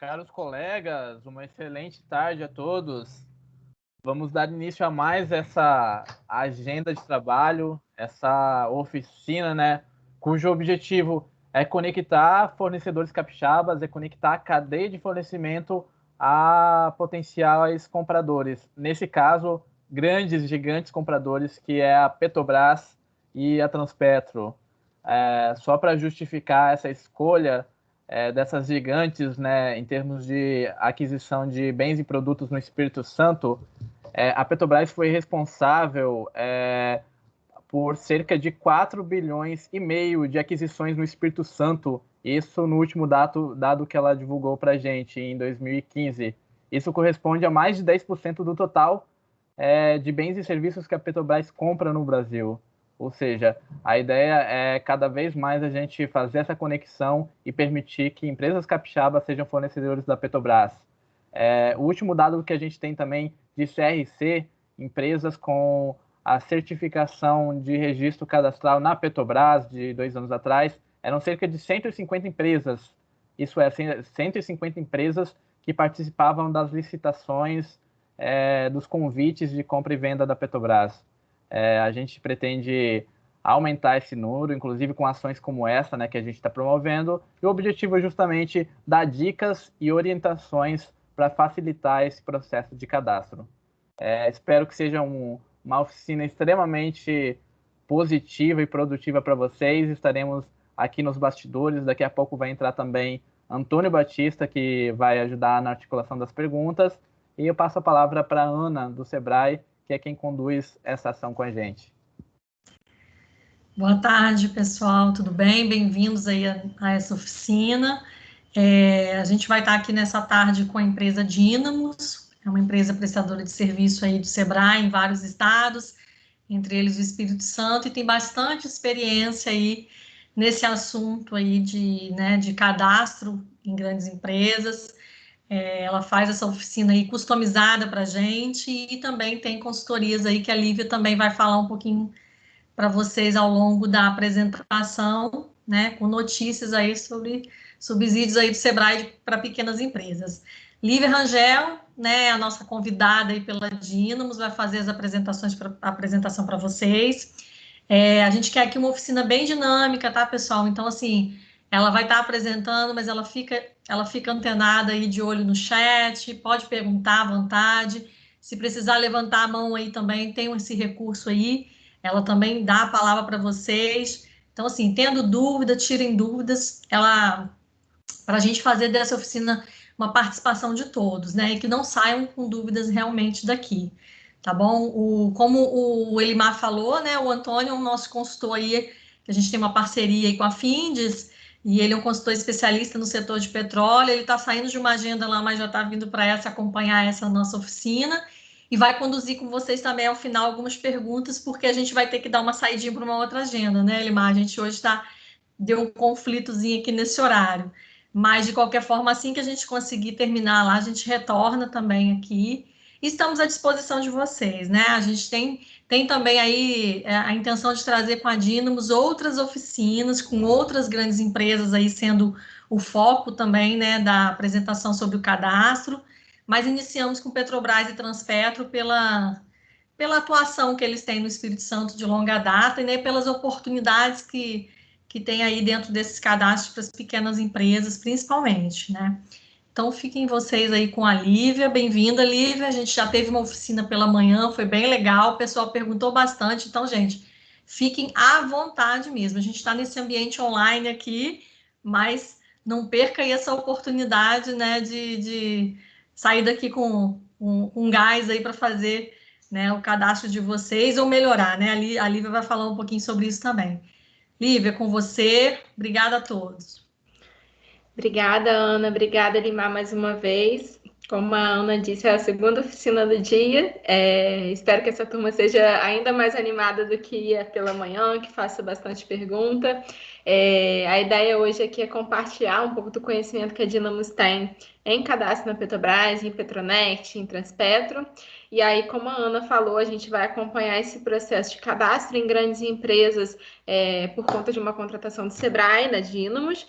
Caros colegas, uma excelente tarde a todos. Vamos dar início a mais essa agenda de trabalho, essa oficina, né, cujo objetivo é conectar fornecedores capixabas, é conectar a cadeia de fornecimento a potenciais compradores. Nesse caso, grandes, gigantes compradores, que é a Petrobras e a Transpetro. Só para justificar essa escolha dessas gigantes, né, em termos de aquisição de bens e produtos no Espírito Santo, a Petrobras foi responsável por cerca de 4 bilhões e meio de aquisições no Espírito Santo, isso no último dado que ela divulgou para a gente em 2015. Isso corresponde a mais de 10% do total de bens e serviços que a Petrobras compra no Brasil. Ou seja, a ideia é cada vez mais a gente fazer essa conexão e permitir que empresas capixabas sejam fornecedores da Petrobras. O último dado que a gente tem também de CRC, empresas com a certificação de registro cadastral na Petrobras de 2 anos atrás, eram cerca de 150 empresas. Isso é, 150 empresas que participavam das licitações, dos convites de compra e venda da Petrobras. A gente pretende aumentar esse número, inclusive com ações como essa, né, que a gente está promovendo, e o objetivo é justamente dar dicas e orientações para facilitar esse processo de cadastro. Espero que seja uma oficina extremamente positiva e produtiva para vocês. Estaremos aqui nos bastidores, daqui a pouco vai entrar também Antônio Batista, que vai ajudar na articulação das perguntas, e eu passo a palavra para a Ana, do Sebrae, que é quem conduz essa ação com a gente. Boa tarde, pessoal, tudo bem? Bem-vindos aí a essa oficina. A gente vai estar aqui nessa tarde com a empresa Dynamos, é uma empresa prestadora de serviço aí do Sebrae em vários estados, entre eles o Espírito Santo, e tem bastante experiência aí nesse assunto aí de cadastro em grandes empresas. Ela faz essa oficina aí customizada para a gente e também tem consultorias aí que a Lívia também vai falar um pouquinho para vocês ao longo da apresentação, né, com notícias aí sobre subsídios aí do Sebrae para pequenas empresas. Lívia Rangel, né, a nossa convidada aí pela Dynamos, vai fazer a apresentação para vocês. A gente quer aqui uma oficina bem dinâmica, tá, pessoal? Então, assim, ela vai estar apresentando, mas ela fica antenada aí de olho no chat, pode perguntar à vontade. Se precisar levantar a mão aí também, tem esse recurso aí. Ela também dá a palavra para vocês. Então, assim, tendo dúvida, tirem dúvidas. Para a gente fazer dessa oficina uma participação de todos, né? E que não saiam com dúvidas realmente daqui, tá bom? Como o Elimar falou, né? O Antônio é o nosso consultor aí, que a gente tem uma parceria aí com a Findes, e ele é um consultor especialista no setor de petróleo. Ele está saindo de uma agenda lá, mas já está vindo para acompanhar essa nossa oficina. E vai conduzir com vocês também ao final algumas perguntas, porque a gente vai ter que dar uma saidinha para uma outra agenda, né, Elimar? A gente hoje deu um conflitozinho aqui nesse horário. Mas, de qualquer forma, assim que a gente conseguir terminar lá, a gente retorna também aqui. E estamos à disposição de vocês, né? A gente tem também aí a intenção de trazer com a Dynamos outras oficinas, com outras grandes empresas aí sendo o foco também, né, da apresentação sobre o cadastro. Mas iniciamos com Petrobras e Transpetro pela atuação que eles têm no Espírito Santo de longa data e, né, pelas oportunidades que tem aí dentro desses cadastros para as pequenas empresas, principalmente, né? Então, fiquem vocês aí com a Lívia. Bem-vinda, Lívia. A gente já teve uma oficina pela manhã, foi bem legal, o pessoal perguntou bastante. Então, gente, fiquem à vontade mesmo. A gente está nesse ambiente online aqui, mas não perca aí essa oportunidade, né, de sair daqui com um gás aí para fazer, né, o cadastro de vocês ou melhorar, né? A Lívia vai falar um pouquinho sobre isso também. Lívia, com você. Obrigada a todos. Obrigada, Ana. Obrigada, Elimar, mais uma vez. Como a Ana disse, é a segunda oficina do dia. Espero que essa turma seja ainda mais animada do que pela manhã, que faça bastante pergunta. A ideia hoje aqui é compartilhar um pouco do conhecimento que a Dynamos tem em cadastro na Petrobras, em Petronet, em Transpetro. E aí, como a Ana falou, a gente vai acompanhar esse processo de cadastro em grandes empresas por conta de uma contratação do Sebrae, da Dínamos,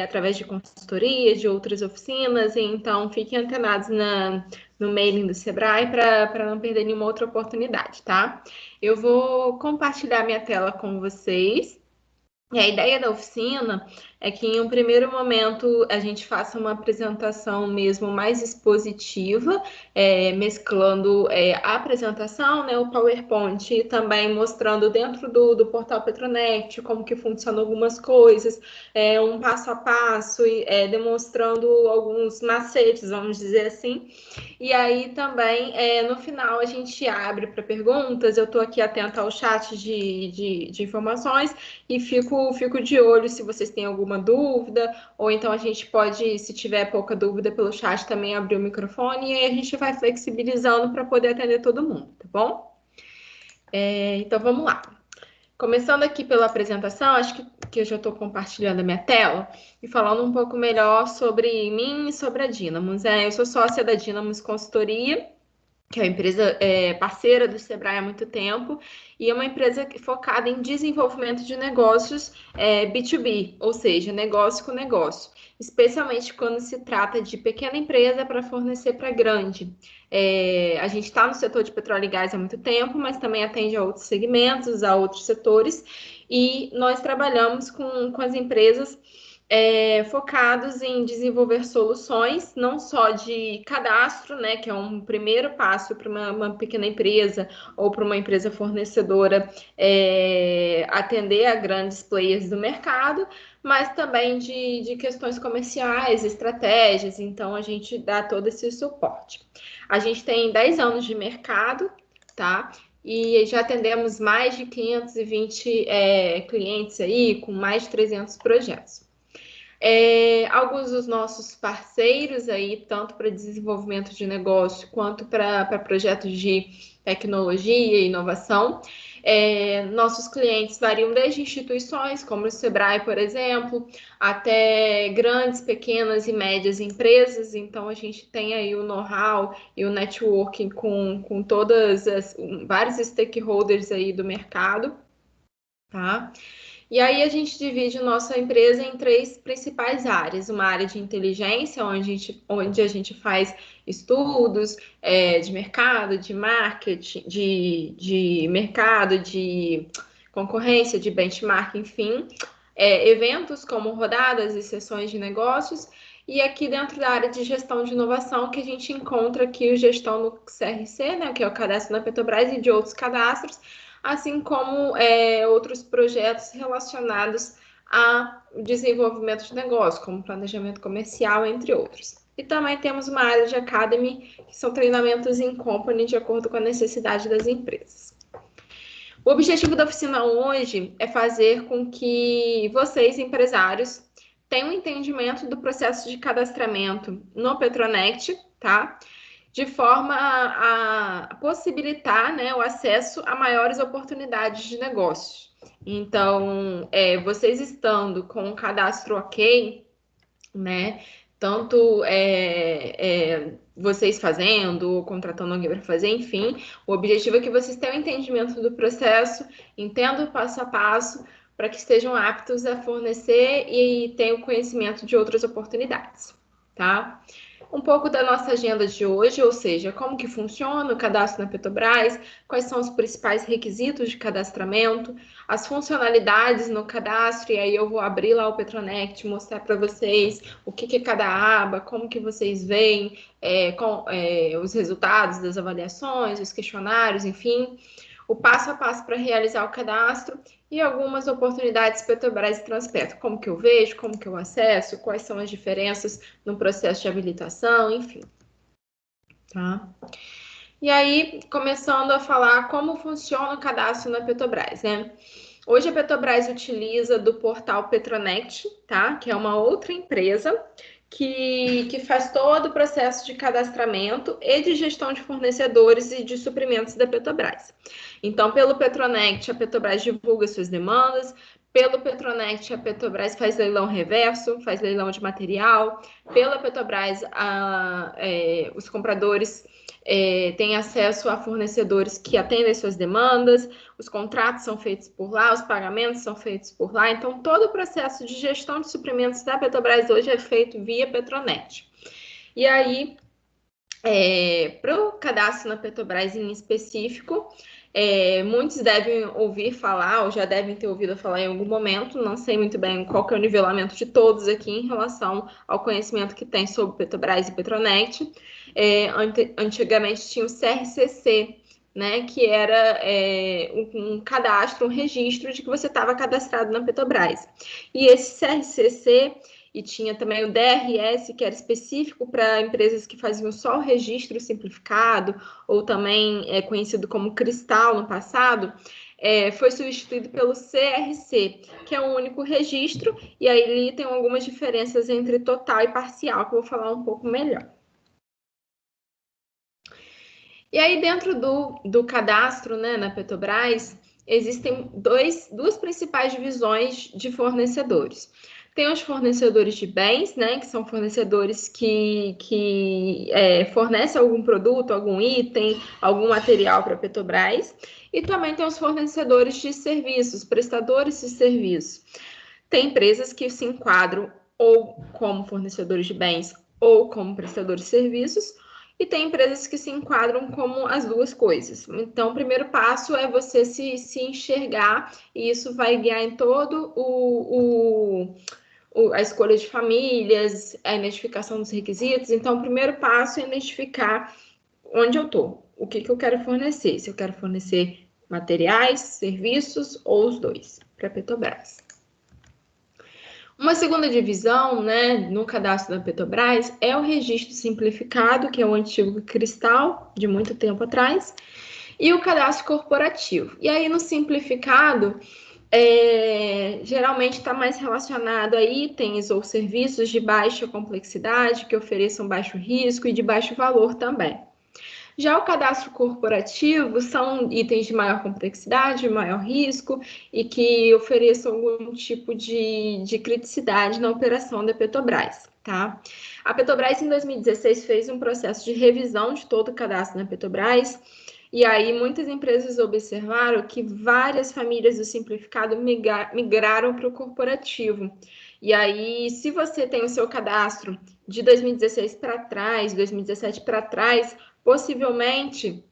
através de consultoria, de outras oficinas. Então, fiquem antenados no mailing do Sebrae para não perder nenhuma outra oportunidade, tá? Eu vou compartilhar minha tela com vocês. E a ideia da oficina é que, em um primeiro momento, a gente faça uma apresentação mesmo mais expositiva, mesclando a apresentação, né, o PowerPoint, e também mostrando dentro do portal Petronet como que funcionam algumas coisas, um passo a passo, demonstrando alguns macetes, vamos dizer assim. E aí também, no final, a gente abre para perguntas. Eu estou aqui atenta ao chat de informações e fico de olho se vocês têm alguma dúvida, ou então a gente pode, se tiver pouca dúvida pelo chat, também abrir o microfone, e aí a gente vai flexibilizando para poder atender todo mundo, tá bom? Então vamos lá. Começando aqui pela apresentação, acho que eu já estou compartilhando a minha tela e falando um pouco melhor sobre mim e sobre a Dínamos. Eu sou sócia da Dínamos Consultoria, que é uma empresa parceira do Sebrae há muito tempo, e é uma empresa focada em desenvolvimento de negócios B2B, ou seja, negócio com negócio, especialmente quando se trata de pequena empresa para fornecer para grande. A gente está no setor de petróleo e gás há muito tempo, mas também atende a outros segmentos, a outros setores, e nós trabalhamos com as empresas focados em desenvolver soluções, não só de cadastro, né, que é um primeiro passo para uma pequena empresa ou para uma empresa fornecedora atender a grandes players do mercado, mas também de questões comerciais, estratégias. Então, a gente dá todo esse suporte. A gente tem 10 anos de mercado, tá? E já atendemos mais de 520 clientes aí, com mais de 300 projetos. Alguns dos nossos parceiros aí, tanto para desenvolvimento de negócio quanto para projetos de tecnologia e inovação. Nossos clientes variam desde instituições, como o Sebrae, por exemplo, até grandes, pequenas e médias empresas. Então, a gente tem aí o know-how e o networking com vários stakeholders aí do mercado, tá? E aí a gente divide nossa empresa em 3 principais áreas. Uma área de inteligência, onde a gente faz estudos de mercado, de marketing, de mercado, de concorrência, de benchmark, enfim. Eventos como rodadas e sessões de negócios. E aqui dentro da área de gestão de inovação, que a gente encontra aqui o gestão no CRC, né, que é o cadastro da Petrobras, e de outros cadastros, assim como outros projetos relacionados a desenvolvimento de negócio, como planejamento comercial, entre outros. E também temos uma área de academy, que são treinamentos in company, de acordo com a necessidade das empresas. O objetivo da oficina hoje é fazer com que vocês, empresários, tenham um entendimento do processo de cadastramento no Petronet, tá? De forma a possibilitar, né, o acesso a maiores oportunidades de negócio. Então, vocês estando com um cadastro ok, né, tanto vocês fazendo ou contratando alguém para fazer, enfim, o objetivo é que vocês tenham entendimento do processo, entendam o passo a passo, para que estejam aptos a fornecer e tenham conhecimento de outras oportunidades, tá? Um pouco da nossa agenda de hoje, ou seja, como que funciona o cadastro na Petrobras, quais são os principais requisitos de cadastramento, as funcionalidades no cadastro, e aí eu vou abrir lá o Petronet, mostrar para vocês o que é cada aba, como que vocês veem os resultados das avaliações, os questionários, enfim, o passo a passo para realizar o cadastro e algumas oportunidades Petrobras e Transpetro, como que eu vejo, como que eu acesso, quais são as diferenças no processo de habilitação, enfim. Tá? E aí, começando a falar como funciona o cadastro na Petrobras, né? Hoje a Petrobras utiliza do portal Petronet, tá? Que é uma outra empresa que faz todo o processo de cadastramento e de gestão de fornecedores e de suprimentos da Petrobras. Então, pelo Petronet, a Petrobras divulga suas demandas, Pelo Petronet, a Petrobras faz leilão reverso, faz leilão de material. Pela Petrobras, os compradores têm acesso a fornecedores que atendem suas demandas, os contratos são feitos por lá, os pagamentos são feitos por lá. Então, todo o processo de gestão de suprimentos da Petrobras hoje é feito via Petronet. E aí, para o cadastro na Petrobras em específico, muitos devem ouvir falar, ou já devem ter ouvido falar em algum momento, não sei muito bem qual que é o nivelamento de todos aqui em relação ao conhecimento que tem sobre Petrobras e Petronet. Antigamente tinha o CRCC, né, que era um cadastro, um registro de que você estava cadastrado na Petrobras. E esse CRCC, e tinha também o DRS, que era específico para empresas que faziam só o registro simplificado, ou também conhecido como Cristal no passado, foi substituído pelo CRC, que é um único registro, e aí ele tem algumas diferenças entre total e parcial, que eu vou falar um pouco melhor. E aí, dentro do cadastro, né, na Petrobras, existem duas principais divisões de fornecedores. Tem os fornecedores de bens, né, que são fornecedores que fornecem algum produto, algum item, algum material para a Petrobras. E também tem os fornecedores de serviços, prestadores de serviços. Tem empresas que se enquadram ou como fornecedores de bens ou como prestadores de serviços, e tem empresas que se enquadram como as duas coisas. Então, o primeiro passo é você se enxergar, e isso vai guiar em todo a escolha de famílias, a identificação dos requisitos. Então, o primeiro passo é identificar onde eu estou, o que eu quero fornecer. Se eu quero fornecer materiais, serviços ou os dois para a Petrobras. Uma segunda divisão, né, no cadastro da Petrobras é o registro simplificado, que é o antigo Cristal, de muito tempo atrás, e o cadastro corporativo. E aí, no simplificado, geralmente está mais relacionado a itens ou serviços de baixa complexidade, que ofereçam baixo risco e de baixo valor também. Já o cadastro corporativo são itens de maior complexidade, maior risco e que ofereçam algum tipo de criticidade na operação da Petrobras, tá? A Petrobras, em 2016, fez um processo de revisão de todo o cadastro na Petrobras, e aí muitas empresas observaram que várias famílias do simplificado migraram para o corporativo. E aí, se você tem o seu cadastro de 2016 para trás, 2017 para trás, possivelmente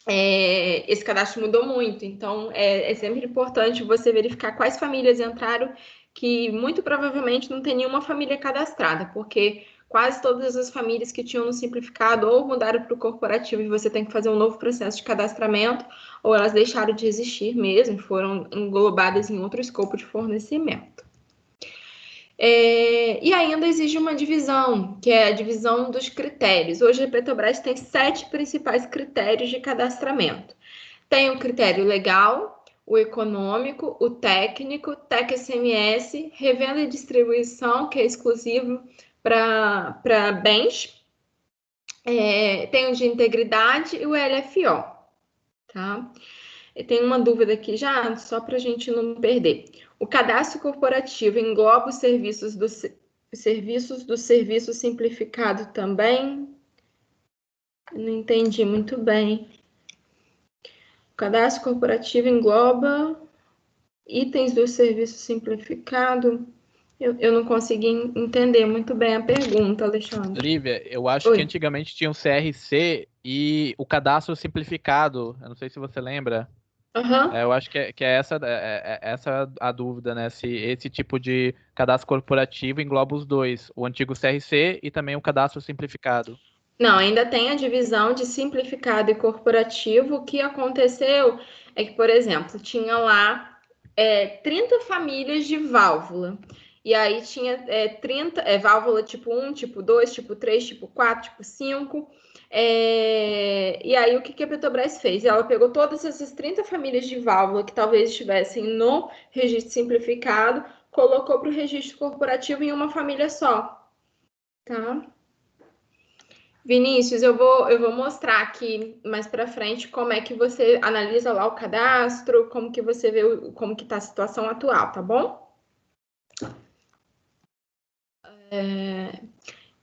esse cadastro mudou muito. Então, é sempre importante você verificar quais famílias entraram, que muito provavelmente não tem nenhuma família cadastrada, porque quase todas as famílias que tinham no simplificado ou mudaram para o corporativo e você tem que fazer um novo processo de cadastramento, ou elas deixaram de existir mesmo, foram englobadas em outro escopo de fornecimento. E ainda exige uma divisão, que é a divisão dos critérios. Hoje a Petrobras tem 7 principais critérios de cadastramento. Tem o critério legal, o econômico, o técnico, TEC SMS, revenda e distribuição, que é exclusivo para bens. Tem o de integridade e o LFO, tá? Tem uma dúvida aqui já, só para a gente não perder. O cadastro corporativo engloba os serviços do serviço simplificado também? Não entendi muito bem. O cadastro corporativo engloba itens do serviço simplificado? Eu não consegui entender muito bem a pergunta, Alexandre. Lívia, eu acho que antigamente tinha o CRC e o cadastro simplificado. Eu não sei se você lembra. Uhum. Eu acho que é essa a dúvida, né? Se esse tipo de cadastro corporativo engloba os dois, o antigo CRC e também o cadastro simplificado. Não, ainda tem a divisão de simplificado e corporativo. O que aconteceu é que, por exemplo, tinha lá 30 famílias de válvula. E aí tinha 30 válvula tipo 1, tipo 2, tipo 3, tipo 4, tipo 5. E aí o que a Petrobras fez? Ela pegou todas essas 30 famílias de válvula que talvez estivessem no registro simplificado, colocou para o registro corporativo em uma família só. Tá? Vinícius, eu vou mostrar aqui mais para frente como é que você analisa lá o cadastro, como que você vê como que está a situação atual, tá bom?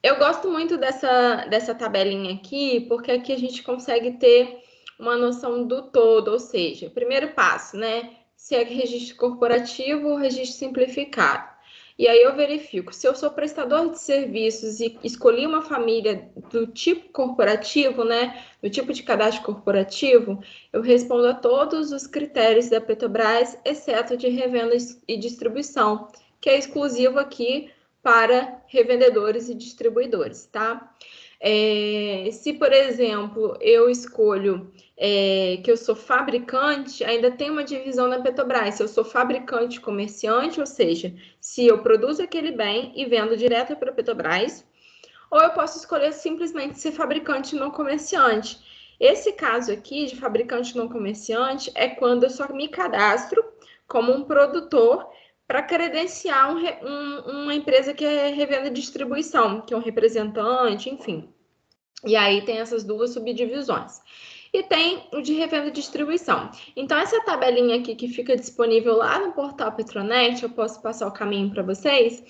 Eu gosto muito dessa tabelinha aqui, porque aqui a gente consegue ter uma noção do todo, ou seja, primeiro passo, né? Se é registro corporativo ou registro simplificado. E aí eu verifico, se eu sou prestador de serviços e escolhi uma família do tipo corporativo, né? Do tipo de cadastro corporativo, eu respondo a todos os critérios da Petrobras, exceto de revenda e distribuição, que é exclusivo aqui para revendedores e distribuidores, tá? Se, por exemplo, eu escolho que eu sou fabricante, ainda tem uma divisão na Petrobras. Se eu sou fabricante comerciante, ou seja, se eu produzo aquele bem e vendo direto para a Petrobras, ou eu posso escolher simplesmente ser fabricante não comerciante. Esse caso aqui de fabricante não comerciante é quando eu só me cadastro como um produtor para credenciar uma empresa que é revenda e distribuição, que é um representante, enfim. E aí tem essas duas subdivisões. E tem o de revenda e distribuição. Então, essa tabelinha aqui que fica disponível lá no portal Petronet, eu posso passar o caminho para vocês,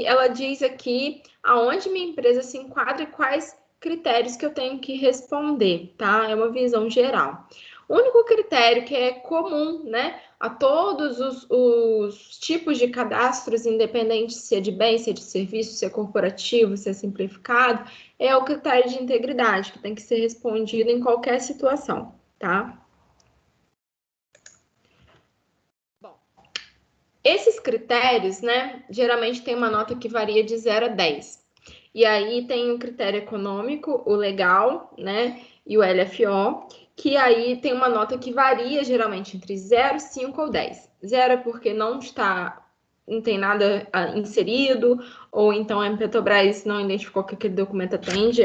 ela diz aqui aonde minha empresa se enquadra e quais critérios que eu tenho que responder, tá? É uma visão geral. O único critério que é comum, né, a todos os tipos de cadastros, independente se é de bem, se é de serviço, se é corporativo, se é simplificado, é o critério de integridade, que tem que ser respondido em qualquer situação, tá? Bom, esses critérios, né, geralmente tem uma nota que varia de 0 a 10. E aí tem o critério econômico, o legal, né, e o LFO, que aí tem uma nota que varia geralmente entre 0, 5 ou 10. 0 é porque não tem nada inserido, ou então a Petrobras não identificou que aquele documento atende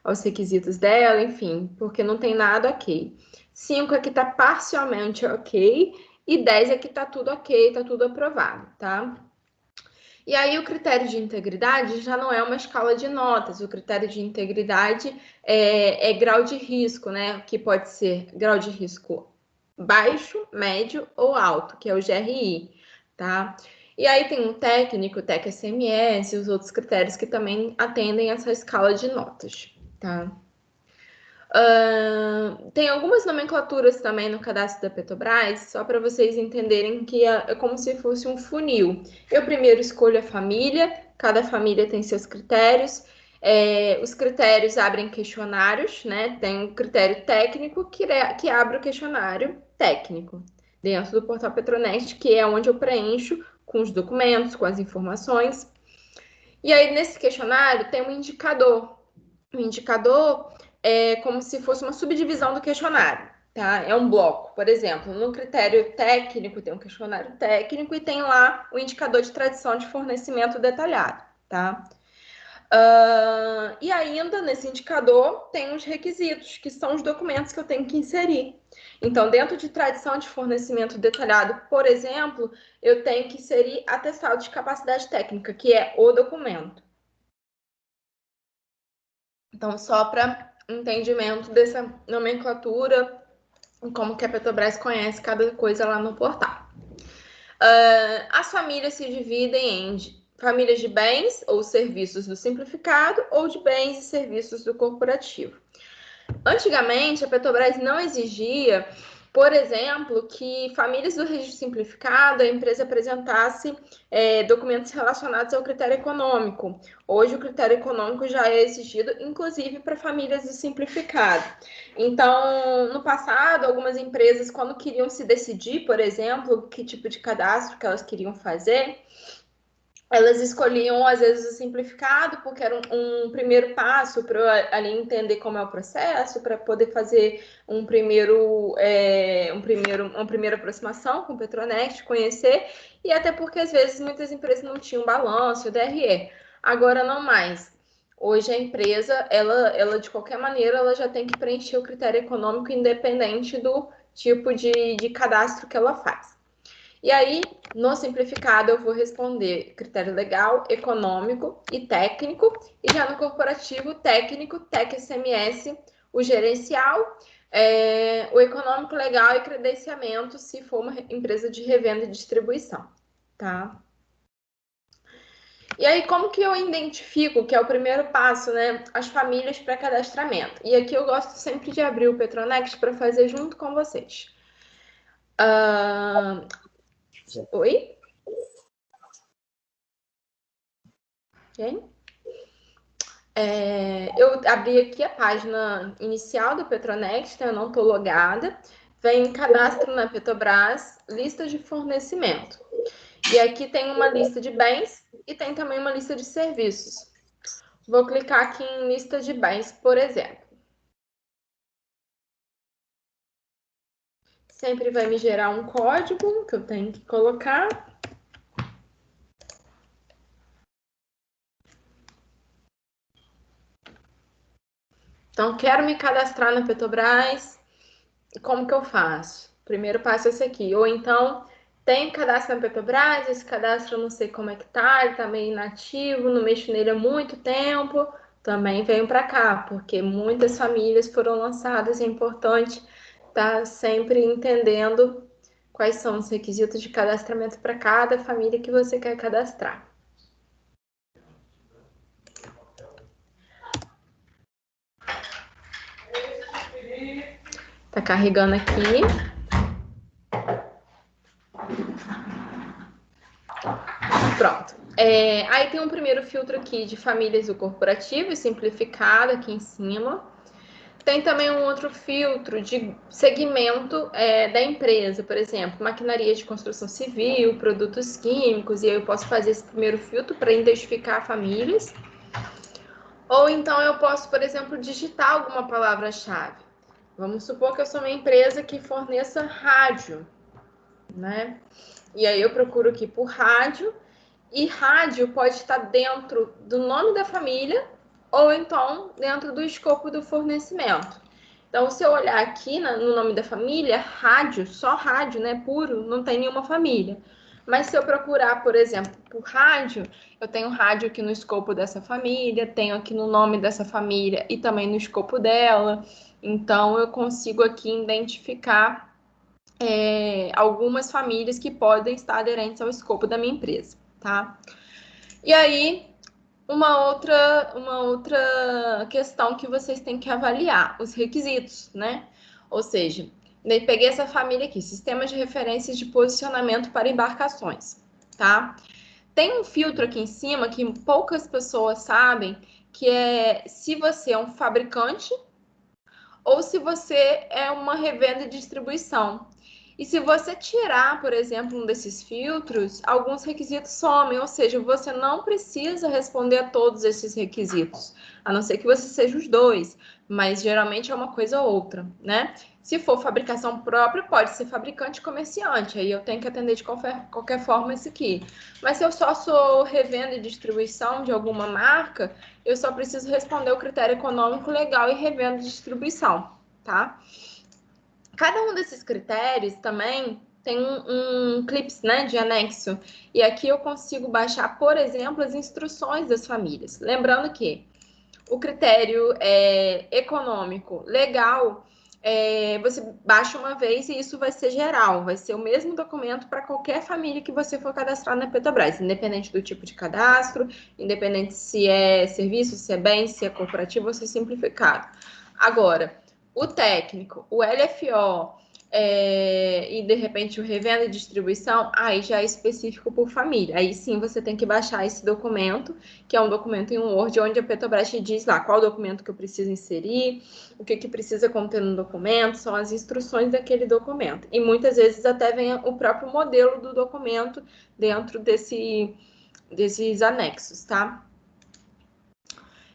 aos requisitos dela, enfim, porque não tem nada ok. 5 é que está parcialmente ok, e 10 é que está tudo ok, está tudo aprovado, tá? E aí o critério de integridade já não é uma escala de notas, o critério de integridade é grau de risco, né? Que pode ser grau de risco baixo, médio ou alto, que é o GRI, tá? E aí tem o técnico, o TEC-SMS e os outros critérios que também atendem essa escala de notas, tá? Tem algumas nomenclaturas também no cadastro da Petrobras, só para vocês entenderem que é como se fosse um funil. Eu primeiro escolho a família, cada família tem seus critérios. Os critérios abrem questionários, né? Tem um critério técnico que abre o questionário técnico dentro do portal Petronet, que é onde eu preencho com os documentos, com as informações. E aí, nesse questionário, tem um indicador. O indicador é como se fosse uma subdivisão do questionário, tá? É um bloco. Por exemplo, no critério técnico, tem um questionário técnico e tem lá o indicador de tradição de fornecimento detalhado, tá? E ainda nesse indicador tem os requisitos, que são os documentos que eu tenho que inserir. Então, dentro de tradição de fornecimento detalhado, por exemplo, eu tenho que inserir atestado de capacidade técnica, que é o documento. Então, só para entendimento dessa nomenclatura, como que a Petrobras conhece cada coisa lá no portal. As famílias se dividem em famílias de bens ou serviços do simplificado ou de bens e serviços do corporativo. Antigamente, a Petrobras não exigia, por exemplo, que famílias do registro simplificado, a empresa apresentasse documentos relacionados ao critério econômico. Hoje, o critério econômico já é exigido, inclusive, para famílias do simplificado. Então, no passado, algumas empresas, quando queriam se decidir, por exemplo, que tipo de cadastro que elas queriam fazer, elas escolhiam, às vezes, o simplificado, porque era um primeiro passo para ali entender como é o processo, para poder fazer uma primeira aproximação com o Petronet, conhecer, e até porque, às vezes, muitas empresas não tinham balanço, DRE. Agora, não mais. Hoje, a empresa, ela de qualquer maneira, ela já tem que preencher o critério econômico independente do tipo de cadastro que ela faz. E aí, No simplificado, eu vou responder critério legal, econômico e técnico. E já no corporativo, técnico, TEC SMS, o gerencial, o econômico, legal e credenciamento, se for uma empresa de revenda e distribuição, tá? E aí, como que eu identifico, que é o primeiro passo, né, as famílias para cadastramento? E aqui eu gosto sempre de abrir o Petronext para fazer junto com vocês. Oi? Quem? Eu abri aqui a página inicial do Petronext, eu não estou logada. Vem cadastro na Petrobras, lista de fornecimento. E aqui tem uma lista de bens e tem também uma lista de serviços. Vou clicar aqui em lista de bens, por exemplo. Sempre vai me gerar um código que eu tenho que colocar. Então, quero me cadastrar na Petrobras. Como que eu faço? Primeiro passo é esse aqui. Ou então, tem cadastro na Petrobras, esse cadastro eu não sei como é que tá, ele tá meio inativo, não mexo nele há muito tempo. Também venho para cá, porque muitas famílias foram lançadas, é importante estar sempre entendendo quais são os requisitos de cadastramento para cada família que você quer cadastrar. Tá carregando aqui. Pronto. Aí tem um primeiro filtro aqui de famílias do corporativo, simplificado aqui em cima. Tem também um outro filtro de segmento da empresa, por exemplo, maquinaria de construção civil, produtos químicos, e aí eu posso fazer esse primeiro filtro para identificar famílias. Ou então eu posso, por exemplo, digitar alguma palavra-chave. Vamos supor que eu sou uma empresa que forneça rádio, né? E aí eu procuro aqui por rádio, e rádio pode estar dentro do nome da família ou então dentro do escopo do fornecimento. Então, se eu olhar aqui no nome da família, rádio, só rádio, né, puro, não tem nenhuma família. Mas se eu procurar, por exemplo, por rádio, eu tenho rádio aqui no escopo dessa família, tenho aqui no nome dessa família e também no escopo dela. Então, eu consigo aqui identificar algumas famílias que podem estar aderentes ao escopo da minha empresa, tá? E aí, uma outra questão que vocês têm que avaliar, os requisitos, né? Ou seja, peguei essa família aqui, sistema de referências de posicionamento para embarcações, tá? Tem um filtro aqui em cima que poucas pessoas sabem, que é se você é um fabricante ou se você é uma revenda e distribuição. E se você tirar, por exemplo, um desses filtros, alguns requisitos somem, ou seja, você não precisa responder a todos esses requisitos, a não ser que você seja os dois, mas geralmente é uma coisa ou outra, né? Se for fabricação própria, pode ser fabricante e comerciante, aí eu tenho que atender de qualquer forma esse aqui. Mas se eu só sou revenda e distribuição de alguma marca, eu só preciso responder o critério econômico, legal e revenda e distribuição, tá? Cada um desses critérios também tem um clips, né, de anexo. E aqui eu consigo baixar, por exemplo, as instruções das famílias. Lembrando que o critério econômico, legal, você baixa uma vez e isso vai ser geral. Vai ser o mesmo documento para qualquer família que você for cadastrar na Petrobras, independente do tipo de cadastro, independente se é serviço, se é bem, se é corporativo ou se é simplificado. Agora, o técnico, o LFO e de repente o revenda e distribuição, aí já é específico por família. Aí sim você tem que baixar esse documento, que é um documento em um Word, onde a Petrobras te diz lá qual documento que eu preciso inserir, o que precisa conter no documento, são as instruções daquele documento. E muitas vezes até vem o próprio modelo do documento dentro desses anexos, tá?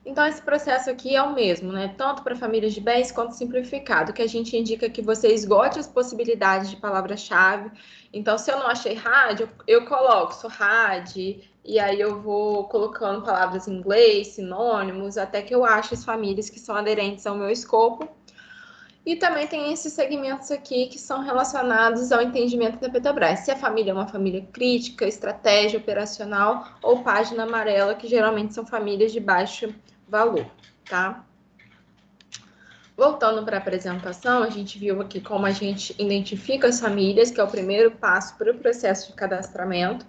Então, esse processo aqui é o mesmo, né? Tanto para famílias de bens quanto simplificado, que a gente indica que você esgote as possibilidades de palavra-chave. Então, se eu não achei rádio, eu coloco só rádio, e aí eu vou colocando palavras em inglês, sinônimos, até que eu ache as famílias que são aderentes ao meu escopo. E também tem esses segmentos aqui que são relacionados ao entendimento da Petrobras. Se a família é uma família crítica, estratégia operacional ou página amarela, que geralmente são famílias de baixo valor, tá? Voltando para a apresentação, a gente viu aqui como a gente identifica as famílias, que é o primeiro passo para o processo de cadastramento.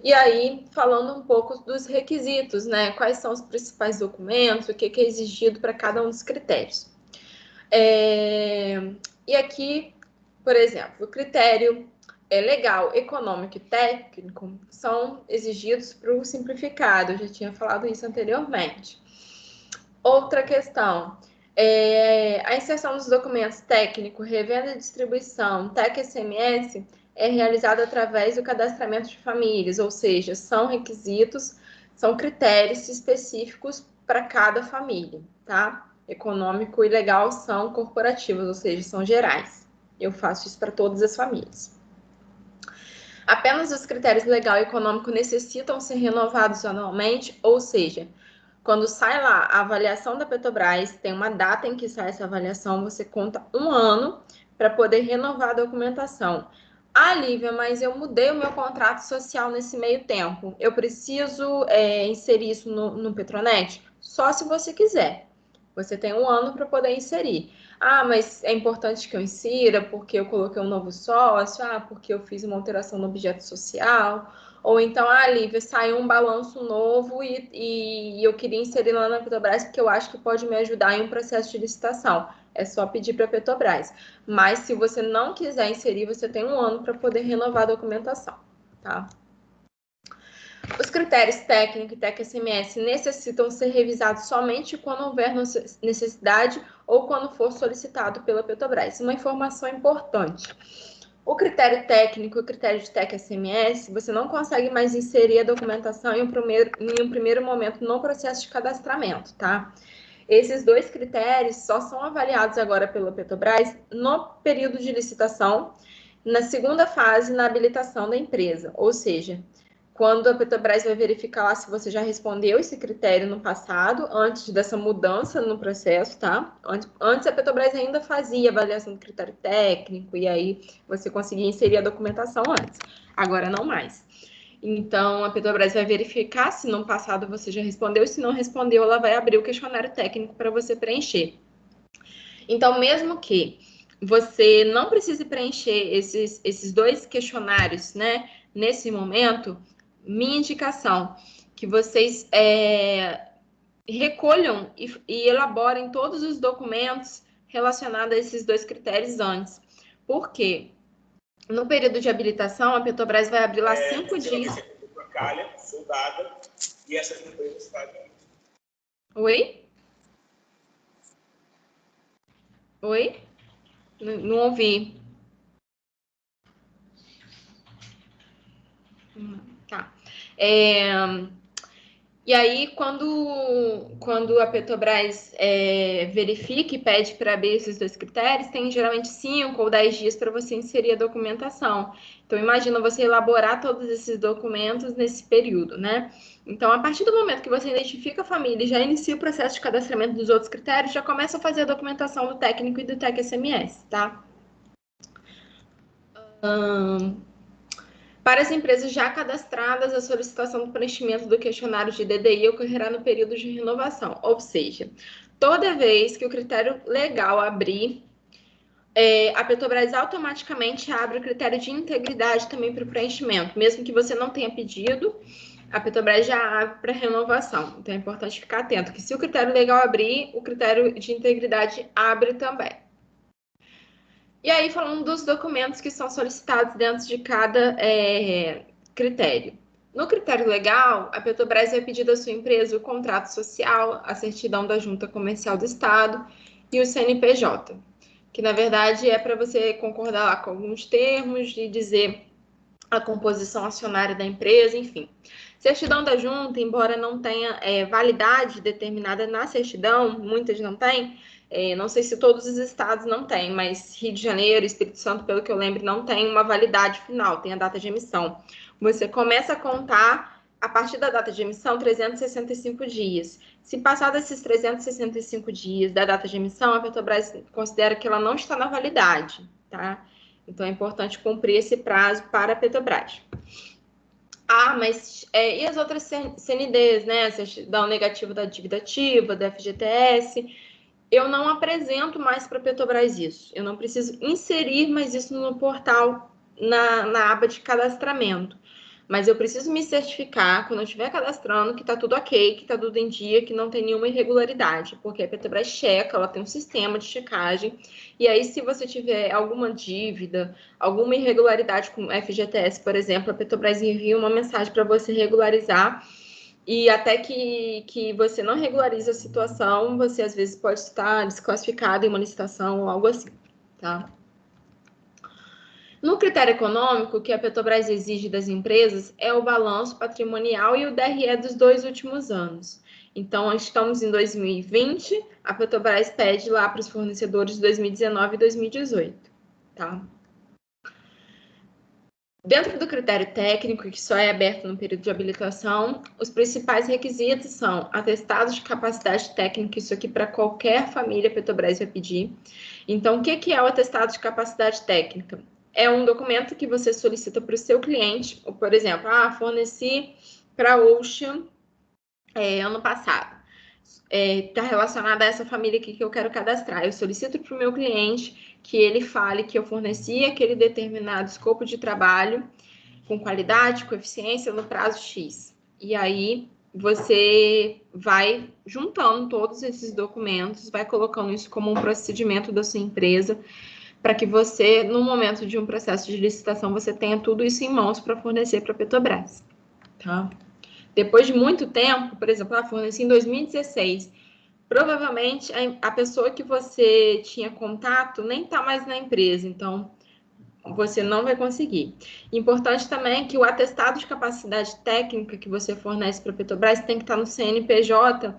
E aí, falando um pouco dos requisitos, né? Quais são os principais documentos, o que é exigido para cada um dos critérios. E aqui, por exemplo, o critério legal, econômico e técnico são exigidos para o simplificado, eu já tinha falado isso anteriormente. Outra questão, a inserção dos documentos técnico, revenda e distribuição, TEC-SMS, é realizada através do cadastramento de famílias, ou seja, são requisitos, são critérios específicos para cada família, tá? Econômico e legal são corporativos, ou seja, são gerais. Eu faço isso para todas as famílias. Apenas os critérios legal e econômico necessitam ser renovados anualmente, ou seja, quando sai lá a avaliação da Petrobras, tem uma data em que sai essa avaliação, você conta um ano para poder renovar a documentação. Ah, Lívia, mas eu mudei o meu contrato social nesse meio tempo. Eu preciso inserir isso no Petronet? Só se você quiser. Você tem um ano para poder inserir. Ah, mas é importante que eu insira porque eu coloquei um novo sócio, porque eu fiz uma alteração no objeto social, ou então, Lívia, saiu um balanço novo e eu queria inserir lá na Petrobras porque eu acho que pode me ajudar em um processo de licitação. É só pedir para a Petrobras. Mas se você não quiser inserir, você tem um ano para poder renovar a documentação, tá? Os critérios técnico e TEC-SMS necessitam ser revisados somente quando houver necessidade ou quando for solicitado pela Petrobras. Uma informação importante. O critério técnico e o critério de TEC-SMS, você não consegue mais inserir a documentação em um primeiro momento no processo de cadastramento, tá? Esses dois critérios só são avaliados agora pela Petrobras no período de licitação, na segunda fase, na habilitação da empresa, ou seja, quando a Petrobras vai verificar lá se você já respondeu esse critério no passado, antes dessa mudança no processo, tá? Antes a Petrobras ainda fazia avaliação do critério técnico, e aí você conseguia inserir a documentação antes. Agora não mais. Então, a Petrobras vai verificar se no passado você já respondeu, e se não respondeu, ela vai abrir o questionário técnico para você preencher. Então, mesmo que você não precise preencher esses dois questionários, né, nesse momento, minha indicação, que vocês recolham e elaborem todos os documentos relacionados a esses dois critérios antes. Por quê? No período de habilitação, a Petrobras vai abrir lá 5 dias. Calha, soldada, e essas empresas fazem. Oi? Oi? Não ouvi. Tá. E aí, quando a Petrobras verifica e pede para abrir esses dois critérios, tem geralmente 5 ou 10 dias para você inserir a documentação. Então, imagina você elaborar todos esses documentos nesse período, né? Então, a partir do momento que você identifica a família e já inicia o processo de cadastramento dos outros critérios, já começa a fazer a documentação do técnico e do TEC-SMS, tá? Para as empresas já cadastradas, a solicitação do preenchimento do questionário de DDI ocorrerá no período de renovação. Ou seja, toda vez que o critério legal abrir, a Petrobras automaticamente abre o critério de integridade também para o preenchimento. Mesmo que você não tenha pedido, a Petrobras já abre para renovação. Então, é importante ficar atento, que se o critério legal abrir, o critério de integridade abre também. E aí, falando dos documentos que são solicitados dentro de cada critério. No critério legal, a Petrobras vai pedir da sua empresa o contrato social, a certidão da Junta Comercial do Estado e o CNPJ, que na verdade é para você concordar lá com alguns termos, de dizer a composição acionária da empresa, enfim. Certidão da Junta, embora não tenha validade determinada na certidão, muitas não têm, não sei se todos os estados não têm, mas Rio de Janeiro, Espírito Santo, pelo que eu lembro, não tem uma validade final, tem a data de emissão. Você começa a contar a partir da data de emissão, 365 dias. Se passar desses 365 dias da data de emissão, a Petrobras considera que ela não está na validade, tá? Então, é importante cumprir esse prazo para a Petrobras. Mas e as outras CNDs, né? Certidão negativa da dívida ativa, da FGTS, eu não apresento mais para a Petrobras isso. Eu não preciso inserir mais isso no portal, na aba de cadastramento. Mas eu preciso me certificar, quando eu estiver cadastrando, que está tudo ok, que está tudo em dia, que não tem nenhuma irregularidade, porque a Petrobras checa, ela tem um sistema de checagem, e aí se você tiver alguma dívida, alguma irregularidade com FGTS, por exemplo, a Petrobras envia uma mensagem para você regularizar, e até que você não regularize a situação, você às vezes pode estar desclassificado em uma licitação ou algo assim, tá? No critério econômico, que a Petrobras exige das empresas é o balanço patrimonial e o DRE dos 2 últimos anos. Então, estamos em 2020, a Petrobras pede lá para os fornecedores de 2019 e 2018, tá? Dentro do critério técnico, que só é aberto no período de habilitação, os principais requisitos são atestado de capacidade técnica, isso aqui para qualquer família a Petrobras vai pedir. Então, o que é o atestado de capacidade técnica? É um documento que você solicita para o seu cliente, ou, por exemplo, forneci para a Ocean ano passado. Está relacionado a essa família aqui que eu quero cadastrar. Eu solicito para o meu cliente que ele fale que eu forneci aquele determinado escopo de trabalho com qualidade, com eficiência, no prazo X. E aí você vai juntando todos esses documentos, vai colocando isso como um procedimento da sua empresa, para que você, no momento de um processo de licitação, você tenha tudo isso em mãos para fornecer para a Petrobras, tá? Depois de muito tempo, por exemplo, forneci em 2016, provavelmente a pessoa que você tinha contato nem está mais na empresa, então você não vai conseguir. Importante também que o atestado de capacidade técnica que você fornece para a Petrobras tem que estar no CNPJ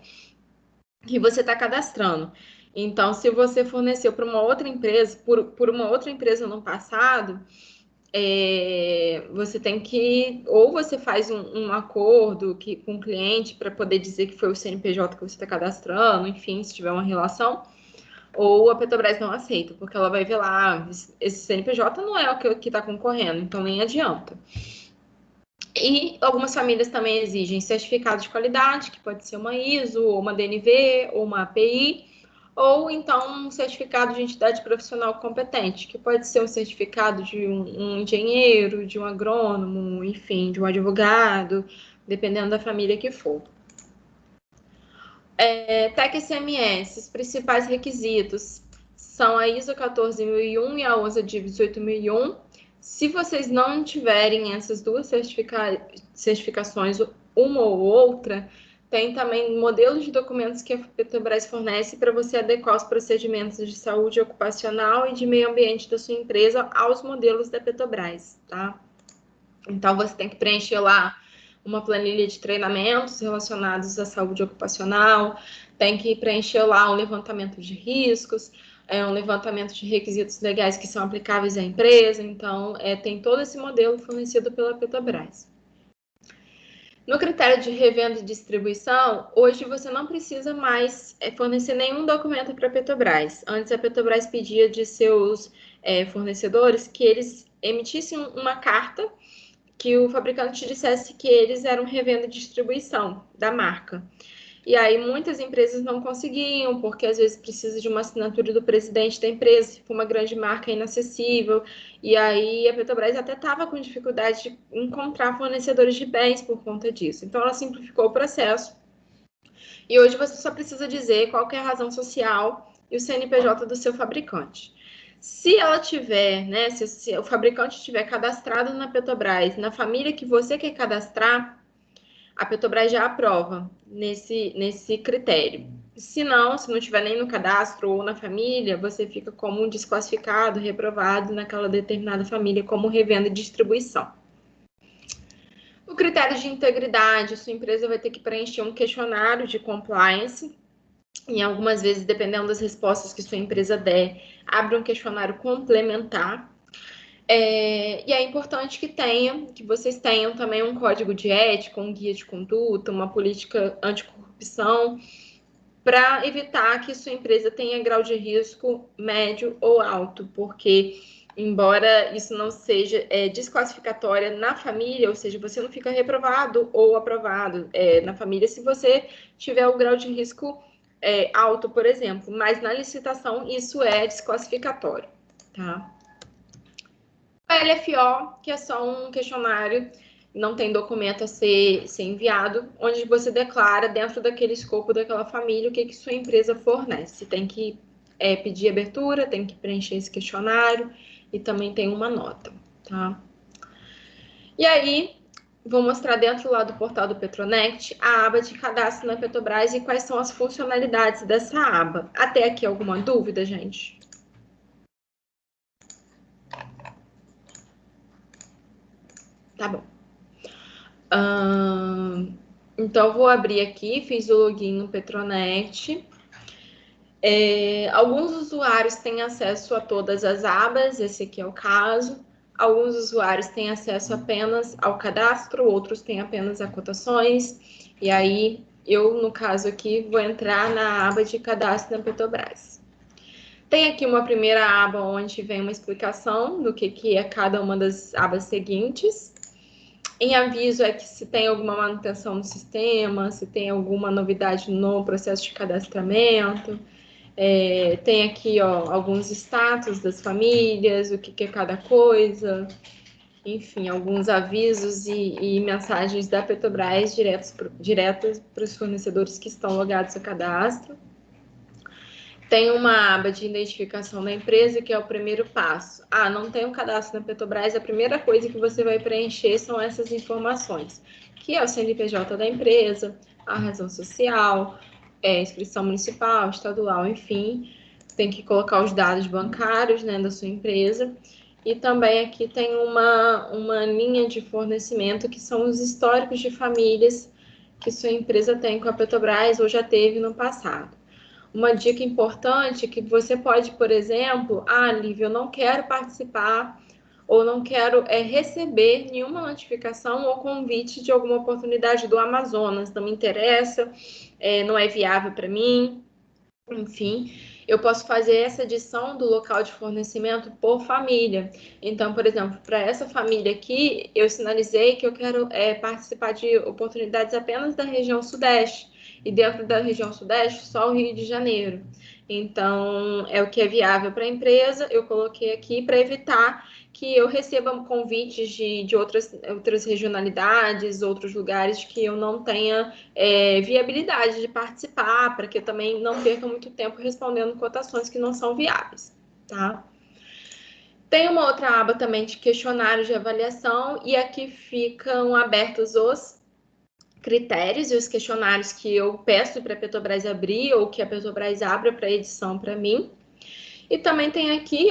que você está cadastrando. Então, se você forneceu para uma outra empresa, por uma outra empresa no passado, você tem que, ou você faz um acordo com o cliente para poder dizer que foi o CNPJ que você está cadastrando, enfim, se tiver uma relação, ou a Petrobras não aceita, porque ela vai ver lá, esse CNPJ não é o que está concorrendo, então nem adianta. E algumas famílias também exigem certificado de qualidade, que pode ser uma ISO, ou uma DNV, ou uma API, ou então um certificado de entidade profissional competente, que pode ser um certificado de um engenheiro, de um agrônomo, enfim, de um advogado, dependendo da família que for. TEC SMS, os principais requisitos são a ISO 14001 e a OSA DIV 18001. Se vocês não tiverem essas duas certificações, uma ou outra, tem também modelos de documentos que a Petrobras fornece para você adequar os procedimentos de saúde ocupacional e de meio ambiente da sua empresa aos modelos da Petrobras, tá? Então, você tem que preencher lá uma planilha de treinamentos relacionados à saúde ocupacional, tem que preencher lá um levantamento de riscos, um levantamento de requisitos legais que são aplicáveis à empresa. Então, tem todo esse modelo fornecido pela Petrobras. No critério de revenda e distribuição, hoje você não precisa mais fornecer nenhum documento para a Petrobras. Antes, a Petrobras pedia de seus fornecedores que eles emitissem uma carta que o fabricante dissesse que eles eram revenda e distribuição da marca. E aí muitas empresas não conseguiam, porque às vezes precisa de uma assinatura do presidente da empresa, se for uma grande marca inacessível. E aí a Petrobras até estava com dificuldade de encontrar fornecedores de bens por conta disso. Então ela simplificou o processo. E hoje você só precisa dizer qual que é a razão social e o CNPJ do seu fabricante. Se ela tiver, né, se o fabricante estiver cadastrado na Petrobras, na família que você quer cadastrar, a Petrobras já aprova nesse critério. Se não tiver nem no cadastro ou na família, você fica como um desclassificado, reprovado naquela determinada família como revenda e distribuição. O critério de integridade, sua empresa vai ter que preencher um questionário de compliance. E algumas vezes, dependendo das respostas que sua empresa der, abre um questionário complementar. E é importante que vocês tenham também um código de ética, um guia de conduta, uma política anticorrupção, para evitar que sua empresa tenha grau de risco médio ou alto, porque embora isso não seja desclassificatória na família, ou seja, você não fica reprovado ou aprovado na família se você tiver o grau de risco alto, por exemplo, mas na licitação isso é desclassificatório, tá? A LFO, que é só um questionário, não tem documento a ser enviado, onde você declara dentro daquele escopo daquela família o que sua empresa fornece. Tem que pedir abertura, tem que preencher esse questionário e também tem uma nota, tá? E aí, vou mostrar dentro lá do portal do Petronet a aba de cadastro na Petrobras e quais são as funcionalidades dessa aba. Até aqui alguma dúvida, gente? Tá bom. Então, vou abrir aqui, fiz o login no Petronet. Alguns usuários têm acesso a todas as abas, esse aqui é o caso. Alguns usuários têm acesso apenas ao cadastro, outros têm apenas a cotações. E aí, eu, no caso aqui, vou entrar na aba de cadastro na Petrobras. Tem aqui uma primeira aba onde vem uma explicação do que é cada uma das abas seguintes. Em aviso é que se tem alguma manutenção no sistema, se tem alguma novidade no processo de cadastramento. Tem aqui alguns status das famílias, o que é cada coisa, enfim, alguns avisos e mensagens da Petrobras diretas para os fornecedores que estão logados ao cadastro. Tem uma aba de identificação da empresa, que é o primeiro passo. Não tem um cadastro na Petrobras, a primeira coisa que você vai preencher são essas informações, que é o CNPJ da empresa, a razão social, inscrição municipal, estadual, enfim. Tem que colocar os dados bancários, né, da sua empresa. E também aqui tem uma linha de fornecimento, que são os históricos de famílias que sua empresa tem com a Petrobras ou já teve no passado. Uma dica importante é que você pode, por exemplo, Lívia, eu não quero participar ou não quero receber nenhuma notificação ou convite de alguma oportunidade do Amazonas, não me interessa, não é viável para mim, enfim, eu posso fazer essa edição do local de fornecimento por família. Então, por exemplo, para essa família aqui, eu sinalizei que eu quero participar de oportunidades apenas da região Sudeste. E dentro da região Sudeste, só o Rio de Janeiro. Então, é o que é viável para a empresa. Eu coloquei aqui para evitar que eu receba convites de outras regionalidades, outros lugares que eu não tenha viabilidade de participar, para que eu também não perca muito tempo respondendo cotações que não são viáveis, tá? Tem uma outra aba também de questionários de avaliação, e aqui ficam abertos os critérios e os questionários que eu peço para a Petrobras abrir ou que a Petrobras abra para edição para mim. E também tem aqui,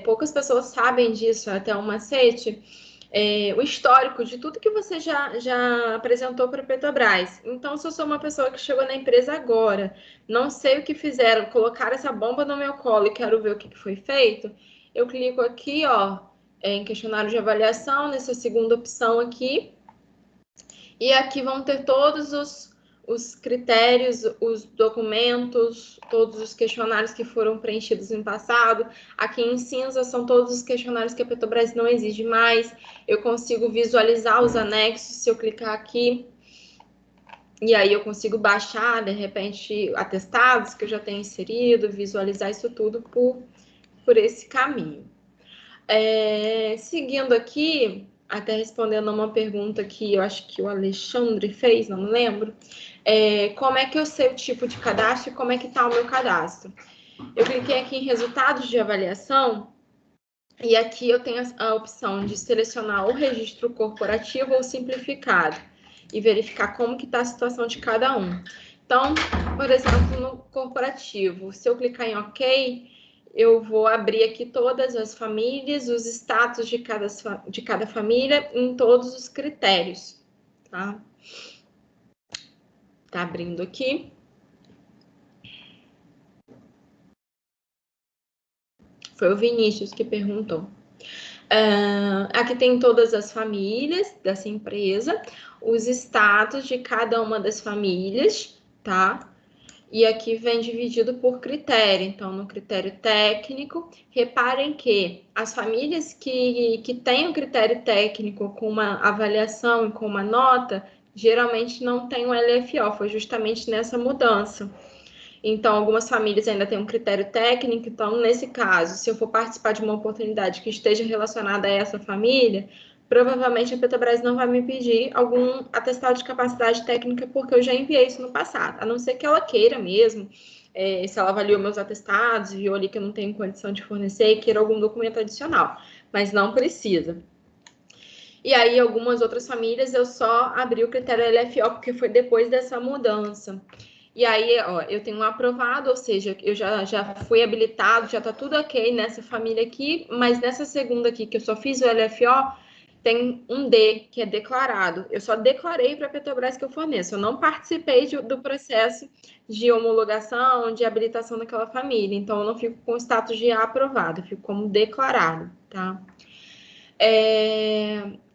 poucas pessoas sabem disso, até um macete, o histórico de tudo que você já apresentou para a Petrobras. Então, se eu sou uma pessoa que chegou na empresa agora, não sei o que fizeram, colocaram essa bomba no meu colo e quero ver o que foi feito, eu clico aqui, em questionário de avaliação, nessa segunda opção aqui, e aqui vão ter todos os critérios, os documentos, todos os questionários que foram preenchidos no passado. Aqui em cinza são todos os questionários que a Petrobras não exige mais. Eu consigo visualizar os anexos se eu clicar aqui. E aí eu consigo baixar, de repente, atestados que eu já tenho inserido, visualizar isso tudo por esse caminho. Seguindo aqui, até respondendo a uma pergunta que eu acho que o Alexandre fez, não me lembro, como é que eu sei o tipo de cadastro e como é que está o meu cadastro? Eu cliquei aqui em resultados de avaliação e aqui eu tenho a opção de selecionar o registro corporativo ou simplificado e verificar como que está a situação de cada um. Então, por exemplo, no corporativo, se eu clicar em OK, eu vou abrir aqui todas as famílias, os status de cada família em todos os critérios, tá? Tá abrindo aqui. Foi o Vinícius que perguntou. Aqui tem todas as famílias dessa empresa, os status de cada uma das famílias, tá? E aqui vem dividido por critério. Então, no critério técnico, reparem que as famílias que têm um critério técnico com uma avaliação e com uma nota, geralmente não tem um LFO, foi justamente nessa mudança. Então, algumas famílias ainda têm um critério técnico. Então, nesse caso, se eu for participar de uma oportunidade que esteja relacionada a essa família, provavelmente a Petrobras não vai me pedir algum atestado de capacidade técnica, porque eu já enviei isso no passado, a não ser que ela queira mesmo, se ela avaliou meus atestados, viu ali que eu não tenho condição de fornecer e queira algum documento adicional, mas não precisa. E aí, algumas outras famílias, eu só abri o critério LFO, porque foi depois dessa mudança. E aí, ó, eu tenho um aprovado, ou seja, eu já fui habilitado, já tá tudo ok nessa família aqui, mas nessa segunda aqui, que eu só fiz o LFO, tem um D, que é declarado. Eu só declarei para a Petrobras que eu forneço. Eu não participei do processo de homologação, de habilitação daquela família. Então, eu não fico com o status de aprovado, eu fico como declarado, tá?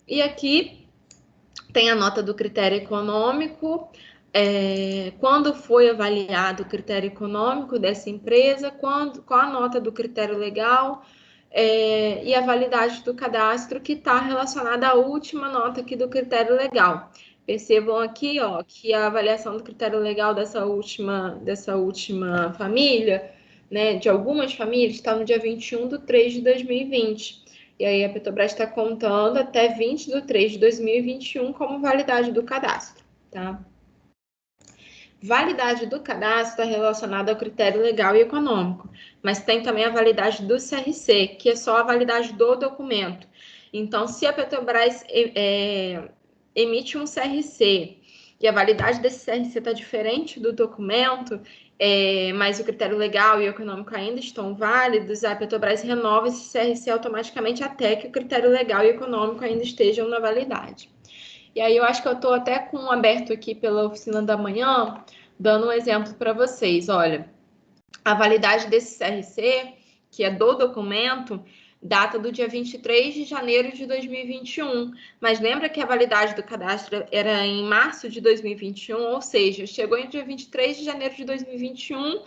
E aqui tem a nota do critério econômico, quando foi avaliado o critério econômico dessa empresa, qual a nota do critério legal, e a validade do cadastro, que está relacionada à última nota aqui do critério legal. Percebam aqui, ó, que a avaliação do critério legal dessa última família, né, de algumas famílias, está no dia 21/3/2020. E aí a Petrobras está contando até 20/3/2021 como validade do cadastro, tá? Validade do cadastro está relacionada ao critério legal e econômico, mas tem também a validade do CRC, que é só a validade do documento. Então, se a Petrobras emite um CRC e a validade desse CRC está diferente do documento, mas o critério legal e econômico ainda estão válidos, a Petrobras renova esse CRC automaticamente até que o critério legal e econômico ainda estejam na validade. E aí eu acho que eu estou até com um aberto aqui pela oficina da manhã, dando um exemplo para vocês. Olha, a validade desse CRC, que é do documento, data do dia 23 de janeiro de 2021. Mas lembra que a validade do cadastro era em março de 2021, ou seja, chegou em dia 23 de janeiro de 2021,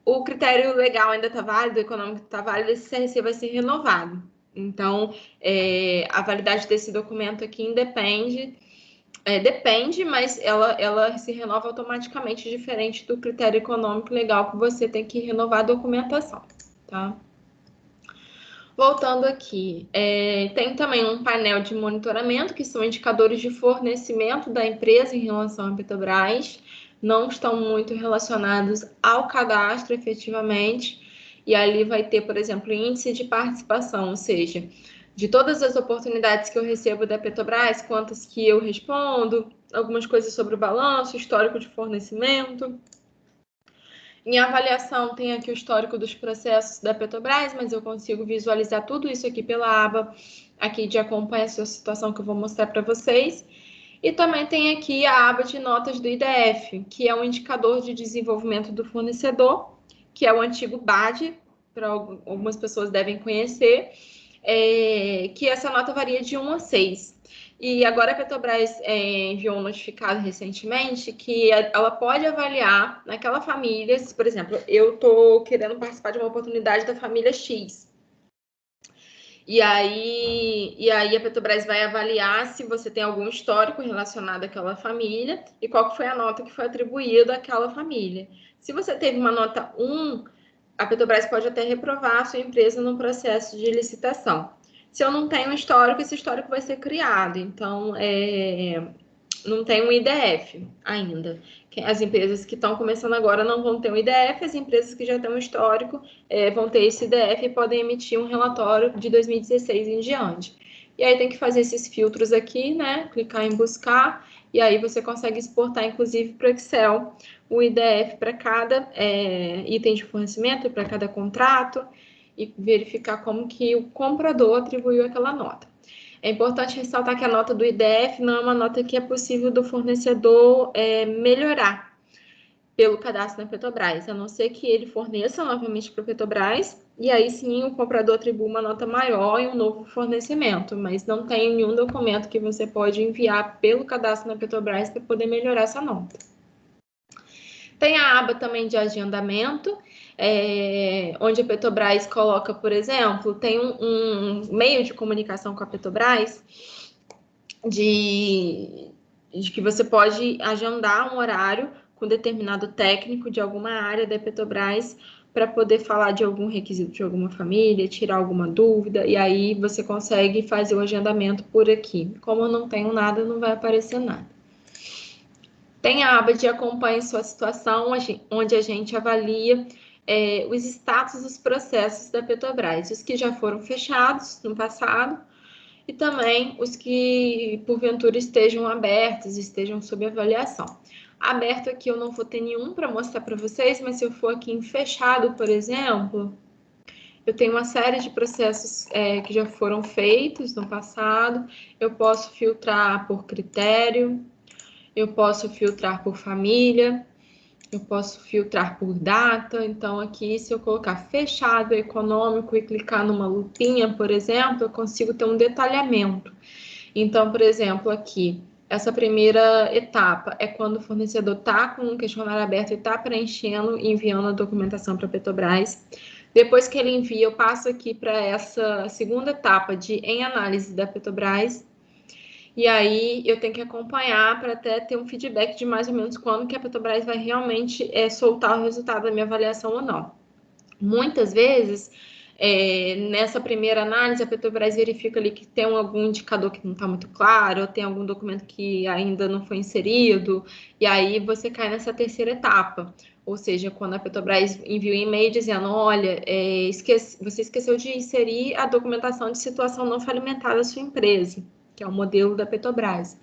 o critério legal ainda está válido, o econômico está válido, esse CRC vai ser renovado. Então, a validade desse documento aqui depende, mas ela se renova automaticamente, diferente do critério econômico legal, que você tem que renovar a documentação, tá? Voltando aqui, tem também um painel de monitoramento, que são indicadores de fornecimento da empresa em relação à Petrobras, não estão muito relacionados ao cadastro, efetivamente, e ali vai ter, por exemplo, índice de participação, ou seja, de todas as oportunidades que eu recebo da Petrobras, quantas que eu respondo, algumas coisas sobre o balanço, histórico de fornecimento. Em avaliação, tem aqui o histórico dos processos da Petrobras, mas eu consigo visualizar tudo isso aqui pela aba aqui de acompanha a sua situação, que eu vou mostrar para vocês. E também tem aqui a aba de notas do IDF, que é um indicador de desenvolvimento do fornecedor, que é o antigo BAD, para algumas pessoas devem conhecer, que essa nota varia de 1 a 6. E agora a Petrobras enviou um notificado recentemente que ela pode avaliar naquela família, se, por exemplo, eu estou querendo participar de uma oportunidade da família X. E aí a Petrobras vai avaliar se você tem algum histórico relacionado àquela família e qual que foi a nota que foi atribuída àquela família. Se você teve uma nota 1, a Petrobras pode até reprovar a sua empresa no processo de licitação. Se eu não tenho um histórico, esse histórico vai ser criado. Então, não tem um IDF ainda. As empresas que estão começando agora não vão ter um IDF, as empresas que já têm um histórico vão ter esse IDF e podem emitir um relatório de 2016 em diante. E aí tem que fazer esses filtros aqui, né? Clicar em buscar, e aí você consegue exportar, inclusive, para o Excel, o IDF para cada item de fornecimento, para cada contrato, e verificar como que o comprador atribuiu aquela nota. É importante ressaltar que a nota do IDF não é uma nota que é possível do fornecedor melhorar pelo cadastro da Petrobras, a não ser que ele forneça novamente para a Petrobras e aí sim o comprador atribui uma nota maior e um novo fornecimento, mas não tem nenhum documento que você pode enviar pelo cadastro na Petrobras para poder melhorar essa nota. Tem a aba também de agendamento, onde a Petrobras coloca, por exemplo, tem um meio de comunicação com a Petrobras de que você pode agendar um horário com determinado técnico de alguma área da Petrobras para poder falar de algum requisito de alguma família, tirar alguma dúvida, e aí você consegue fazer o agendamento por aqui. Como eu não tenho nada, não vai aparecer nada. Tem a aba de acompanhe sua situação, onde a gente avalia os status dos processos da Petrobras, os que já foram fechados no passado e também os que, porventura, estejam abertos, estejam sob avaliação. Aberto aqui eu não vou ter nenhum para mostrar para vocês, mas se eu for aqui em fechado, por exemplo, eu tenho uma série de processos que já foram feitos no passado, eu posso filtrar por critério, eu posso filtrar por família, eu posso filtrar por data. Então, aqui, se eu colocar fechado, econômico e clicar numa lupinha, por exemplo, eu consigo ter um detalhamento. Então, por exemplo, aqui, essa primeira etapa é quando o fornecedor está com um questionário aberto e está preenchendo e enviando a documentação para a Petrobras. Depois que ele envia, eu passo aqui para essa segunda etapa de em análise da Petrobras. E aí eu tenho que acompanhar para até ter um feedback de mais ou menos quando que a Petrobras vai realmente soltar o resultado da minha avaliação ou não. Muitas vezes, nessa primeira análise, a Petrobras verifica ali que tem algum indicador que não está muito claro, ou tem algum documento que ainda não foi inserido, e aí você cai nessa terceira etapa. Ou seja, quando a Petrobras envia um e-mail dizendo, olha, você esqueceu de inserir a documentação de situação não falimentar da sua empresa, que é o modelo da Petrobras.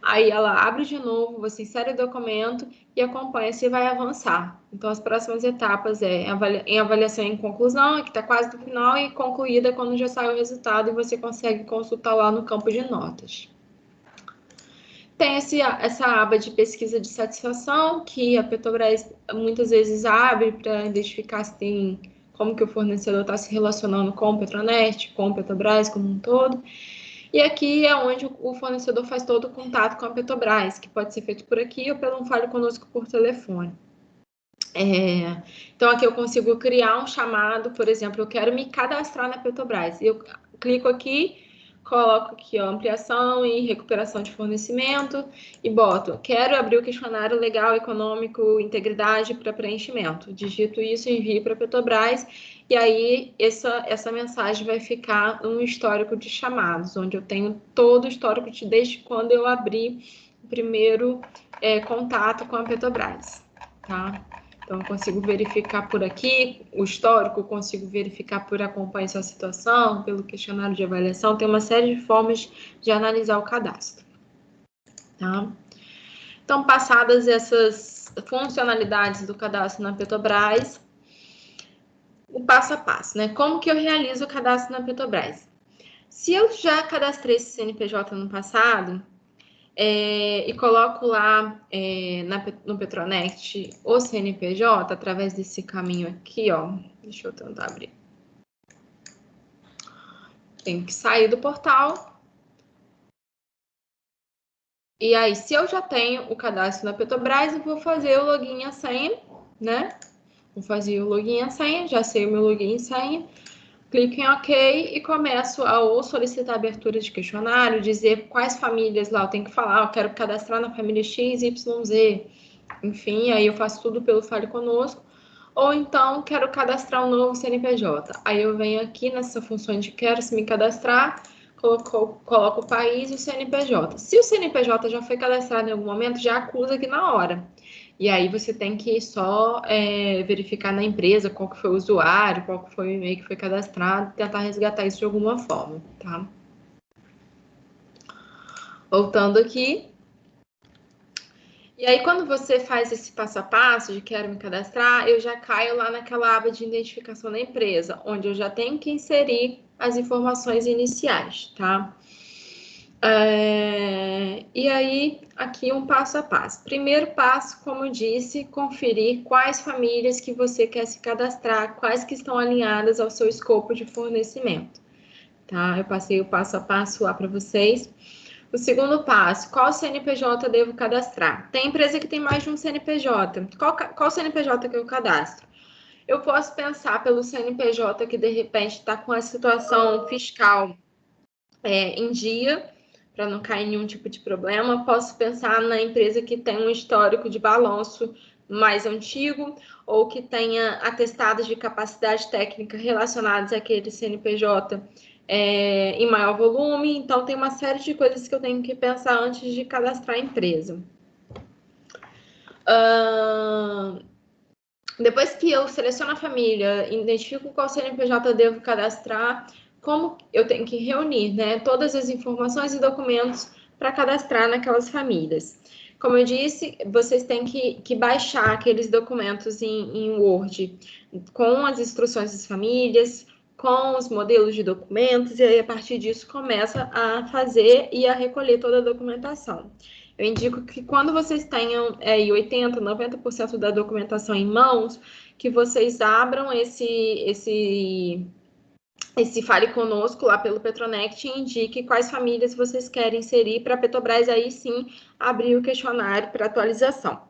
Aí ela abre de novo, você insere o documento e acompanha se vai avançar. Então, as próximas etapas em avaliação e em conclusão, que está quase no final, e concluída quando já sai o resultado e você consegue consultar lá no campo de notas. Tem essa aba de pesquisa de satisfação, que a Petrobras muitas vezes abre para identificar se tem, como que o fornecedor está se relacionando com o Petronet, com o Petrobras como um todo. E aqui é onde o fornecedor faz todo o contato com a Petrobras, que pode ser feito por aqui ou pelo Fale Conosco por telefone. Então, aqui eu consigo criar um chamado, por exemplo, eu quero me cadastrar na Petrobras. Eu clico aqui, coloco aqui, ó, ampliação e recuperação de fornecimento e boto, quero abrir o questionário legal, econômico, integridade para preenchimento. Digito isso, envio para a Petrobras e aí essa mensagem vai ficar um histórico de chamados, onde eu tenho todo o histórico desde quando eu abri o primeiro contato com a Petrobras, tá? Então, eu consigo verificar por aqui o histórico, consigo verificar por acompanhar sua situação, pelo questionário de avaliação, tem uma série de formas de analisar o cadastro, tá? Então, passadas essas funcionalidades do cadastro na Petrobras, o passo a passo, né? Como que eu realizo o cadastro na Petrobras? Se eu já cadastrei esse CNPJ no passado, e coloco lá no Petronet o CNPJ através desse caminho aqui, ó. Deixa eu tentar abrir. Tenho que sair do portal. E aí, se eu já tenho o cadastro na Petrobras, eu vou fazer o login e a senha, né? Vou fazer o login e a senha, já sei o meu login e senha. Clico em OK e começo a ou solicitar abertura de questionário, dizer quais famílias lá eu tenho que falar, eu quero cadastrar na família X, Y, Z. Enfim, aí eu faço tudo pelo Fale Conosco. Ou então, quero cadastrar um novo CNPJ. Aí eu venho aqui nessa função de quero me cadastrar, coloco o país e o CNPJ. Se o CNPJ já foi cadastrado em algum momento, já acusa aqui na hora. E aí você tem que só verificar na empresa qual que foi o usuário, qual que foi o e-mail que foi cadastrado, tentar resgatar isso de alguma forma, tá? Voltando aqui. E aí, quando você faz esse passo a passo de quero me cadastrar, eu já caio lá naquela aba de identificação da empresa, onde eu já tenho que inserir as informações iniciais, tá? E aí, aqui um passo a passo. Primeiro passo, como eu disse, conferir quais famílias que você quer se cadastrar, quais que estão alinhadas ao seu escopo de fornecimento. Tá? Eu passei o passo a passo lá para vocês. O segundo passo, qual CNPJ devo cadastrar? Tem empresa que tem mais de um CNPJ. Qual CNPJ que eu cadastro? Eu posso pensar pelo CNPJ que, de repente, está com a situação fiscal em dia, para não cair em nenhum tipo de problema. Posso pensar na empresa que tem um histórico de balanço mais antigo ou que tenha atestados de capacidade técnica relacionados àquele CNPJ em maior volume. Então, tem uma série de coisas que eu tenho que pensar antes de cadastrar a empresa. Depois que eu seleciono a família, identifico qual CNPJ eu devo cadastrar, como eu tenho que reunir, né, todas as informações e documentos para cadastrar naquelas famílias. Como eu disse, vocês têm que baixar aqueles documentos em Word com as instruções das famílias, com os modelos de documentos, e aí a partir disso começa a fazer e a recolher toda a documentação. Eu indico que quando vocês tenham 80%, 90% da documentação em mãos, que vocês abram esse Fale Conosco lá pelo Petronect e indique quais famílias vocês querem inserir para a Petrobras aí sim abrir o questionário para atualização.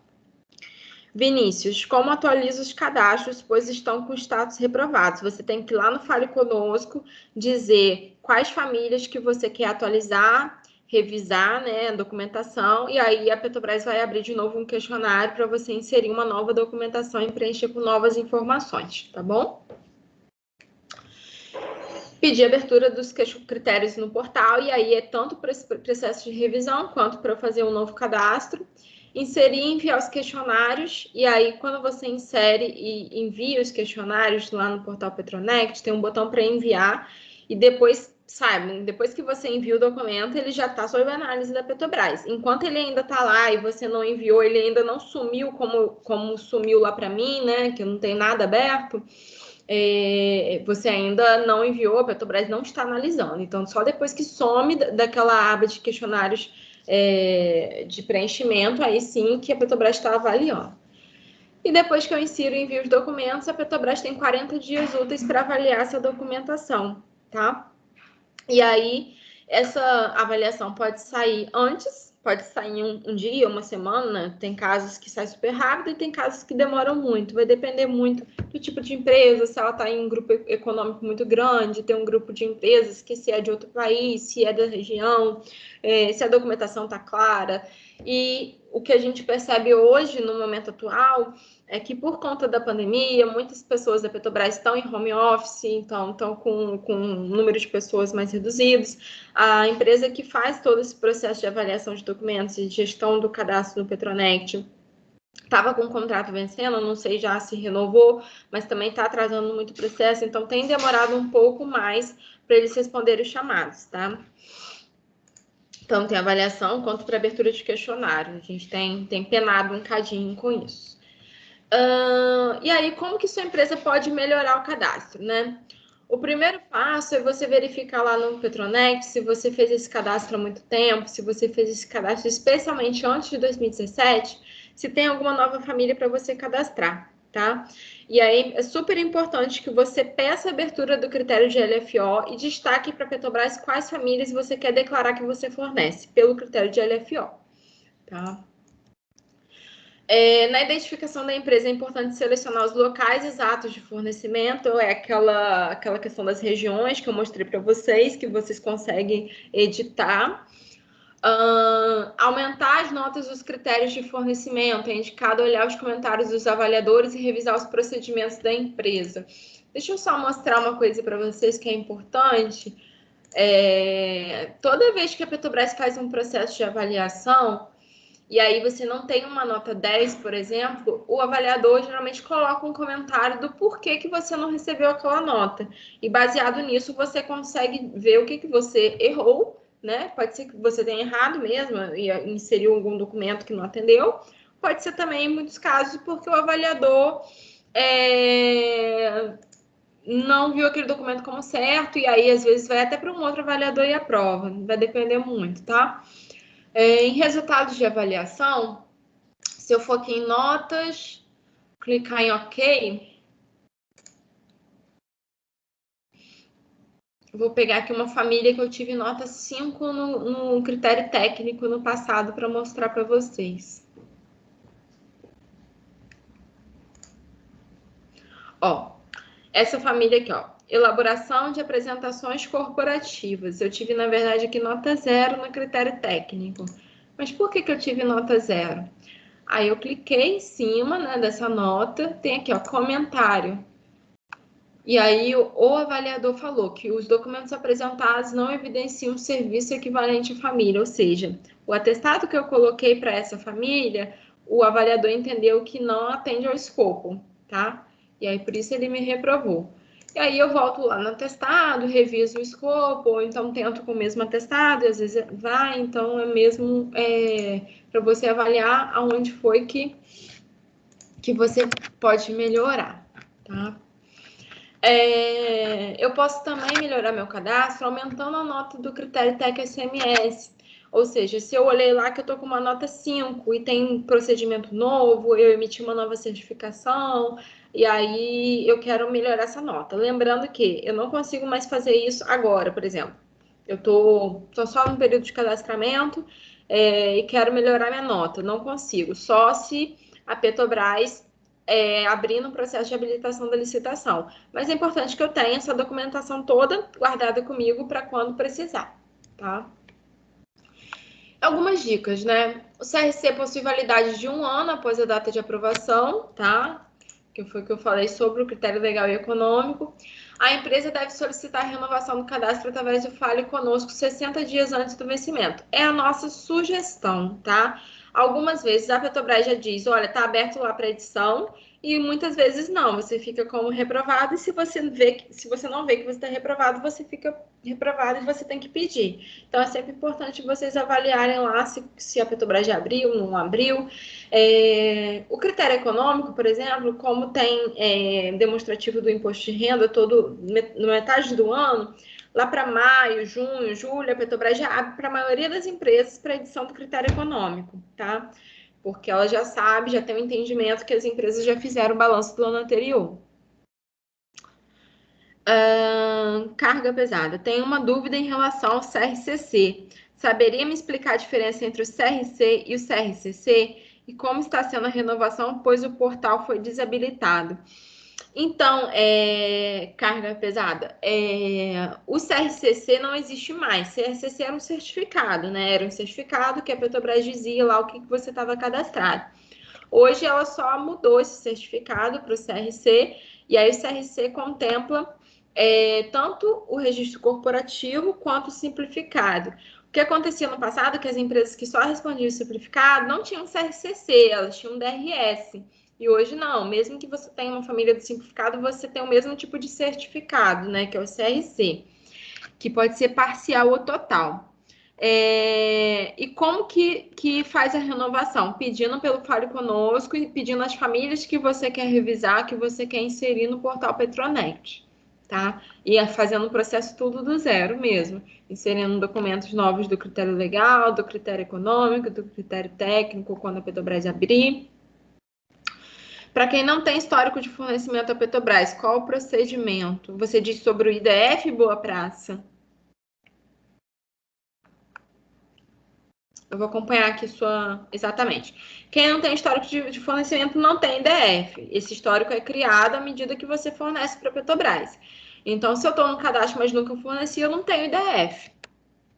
Vinícius, como atualiza os cadastros, pois estão com status reprovados? Você tem que ir lá no Fale Conosco, dizer quais famílias que você quer atualizar, revisar, né, a documentação, e aí a Petrobras vai abrir de novo um questionário para você inserir uma nova documentação e preencher com novas informações, tá bom? Pedir abertura dos critérios no portal, e aí é tanto para esse processo de revisão, quanto para fazer um novo cadastro. Inserir e enviar os questionários, e aí quando você insere e envia os questionários lá no portal Petronect, tem um botão para enviar, e depois, saibam, depois que você envia o documento, ele já está sob análise da Petrobras. Enquanto ele ainda está lá e você não enviou, ele ainda não sumiu como sumiu lá para mim, né, que não tem nada aberto, você ainda não enviou, a Petrobras não está analisando. Então, só depois que some daquela aba de questionários de preenchimento, aí sim que a Petrobras está avaliando. E depois que eu insiro e envio os documentos, a Petrobras tem 40 dias úteis para avaliar essa documentação, tá? E aí, essa avaliação pode sair antes, pode sair em um dia, uma semana, tem casos que saem super rápido e tem casos que demoram muito, vai depender muito do tipo de empresa, se ela está em um grupo econômico muito grande, tem um grupo de empresas que se é de outro país, se é da região, se a documentação está clara. E o que a gente percebe hoje, no momento atual, é que por conta da pandemia, muitas pessoas da Petrobras estão em home office, então estão com um número de pessoas mais reduzidos. A empresa que faz todo esse processo de avaliação de documentos e gestão do cadastro no Petronect estava com o contrato vencendo, não sei já se renovou, mas também está atrasando muito o processo, então tem demorado um pouco mais para eles responderem os chamados, tá? Então, tem avaliação quanto para abertura de questionário. A gente tem penado um cadinho com isso. E aí, como que sua empresa pode melhorar o cadastro, né? O primeiro passo é você verificar lá no Petronect se você fez esse cadastro há muito tempo, se você fez esse cadastro especialmente antes de 2017, se tem alguma nova família para você cadastrar, tá? E aí é super importante que você peça a abertura do critério de LFO e destaque para a Petrobras quais famílias você quer declarar que você fornece pelo critério de LFO, tá? Na identificação da empresa é importante selecionar os locais exatos de fornecimento, aquela questão das regiões que eu mostrei para vocês, que vocês conseguem editar. Aumentar as notas dos critérios de fornecimento, é indicado olhar os comentários dos avaliadores e revisar os procedimentos da empresa. Deixa eu só mostrar uma coisa para vocês que é importante. Toda vez que a Petrobras faz um processo de avaliação, e aí você não tem uma nota 10, por exemplo, o avaliador geralmente coloca um comentário do porquê que você não recebeu aquela nota. E baseado nisso, você consegue ver o que você errou, né? Pode ser que você tenha errado mesmo e inseriu algum documento que não atendeu. Pode ser também, em muitos casos, porque o avaliador não viu aquele documento como certo, e aí às vezes vai até para um outro avaliador e aprova, vai depender muito, tá? Em resultados de avaliação, se eu for aqui em notas, clicar em OK, vou pegar aqui uma família que eu tive nota 5 no critério técnico no passado para mostrar para vocês. Ó, essa família aqui, ó, elaboração de apresentações corporativas. Eu tive, na verdade, aqui nota 0 no critério técnico. Mas por que eu tive nota 0? Aí eu cliquei em cima, né, dessa nota, tem aqui, ó, comentário. E aí o avaliador falou que os documentos apresentados não evidenciam serviço equivalente à família, ou seja, o atestado que eu coloquei para essa família, o avaliador entendeu que não atende ao escopo, tá? E aí por isso ele me reprovou. E aí eu volto lá no atestado, reviso o escopo, ou então tento com o mesmo atestado, e às vezes vai, então é mesmo para você avaliar aonde foi que você pode melhorar, tá? Eu posso também melhorar meu cadastro aumentando a nota do critério TEC SMS. Ou seja, se eu olhei lá que eu estou com uma nota 5 e tem um procedimento novo, eu emiti uma nova certificação, e aí eu quero melhorar essa nota. Lembrando que eu não consigo mais fazer isso agora, por exemplo. Eu estou só no período de cadastramento e quero melhorar minha nota. Não consigo, só se a Petrobras abrindo o processo de habilitação da licitação. Mas é importante que eu tenha essa documentação toda guardada comigo para quando precisar, tá? Algumas dicas, né? O CRC possui validade de 1 ano após a data de aprovação, tá? Que foi o que eu falei sobre o critério legal e econômico. A empresa deve solicitar a renovação do cadastro através do Fale Conosco 60 dias antes do vencimento. É a nossa sugestão, tá? Algumas vezes a Petrobras já diz, olha, tá aberto lá para edição, e muitas vezes não, você fica como reprovado, e se você não vê que você está reprovado, você fica reprovado e você tem que pedir. Então é sempre importante vocês avaliarem lá se a Petrobras já abriu, não abriu. O critério econômico, por exemplo, como tem demonstrativo do imposto de renda todo na metade do ano, lá para maio, junho, julho, a Petrobras já abre para a maioria das empresas para edição do critério econômico, tá? Porque ela já sabe, já tem um entendimento que as empresas já fizeram o balanço do ano anterior. Carga pesada. Tenho uma dúvida em relação ao CRCC. Saberia me explicar a diferença entre o CRC e o CRCC? E como está sendo a renovação, pois o portal foi desabilitado. Então, carga pesada. O CRCC não existe mais. CRCC era um certificado, né? Era um certificado que a Petrobras dizia lá o que você estava cadastrado. Hoje ela só mudou esse certificado para o CRC, e aí o CRC contempla tanto o registro corporativo quanto o simplificado. O que acontecia no passado é que as empresas que só respondiam o simplificado não tinham CRCC, elas tinham DRS. E hoje não, mesmo que você tenha uma família do simplificado, você tem o mesmo tipo de certificado, né, que é o CRC, que pode ser parcial ou total. E como que faz a renovação? Pedindo pelo Fale Conosco e pedindo às famílias que você quer revisar, que você quer inserir no portal Petronet, tá? E fazendo o processo tudo do zero mesmo, inserindo documentos novos do critério legal, do critério econômico, do critério técnico, quando a Petrobras abrir. Para quem não tem histórico de fornecimento à Petrobras, qual o procedimento? Você diz sobre o IDF, Boa Praça? Eu vou acompanhar aqui exatamente. Quem não tem histórico de fornecimento não tem IDF. Esse histórico é criado à medida que você fornece para a Petrobras. Então, se eu estou no cadastro, mas nunca forneci, eu não tenho IDF,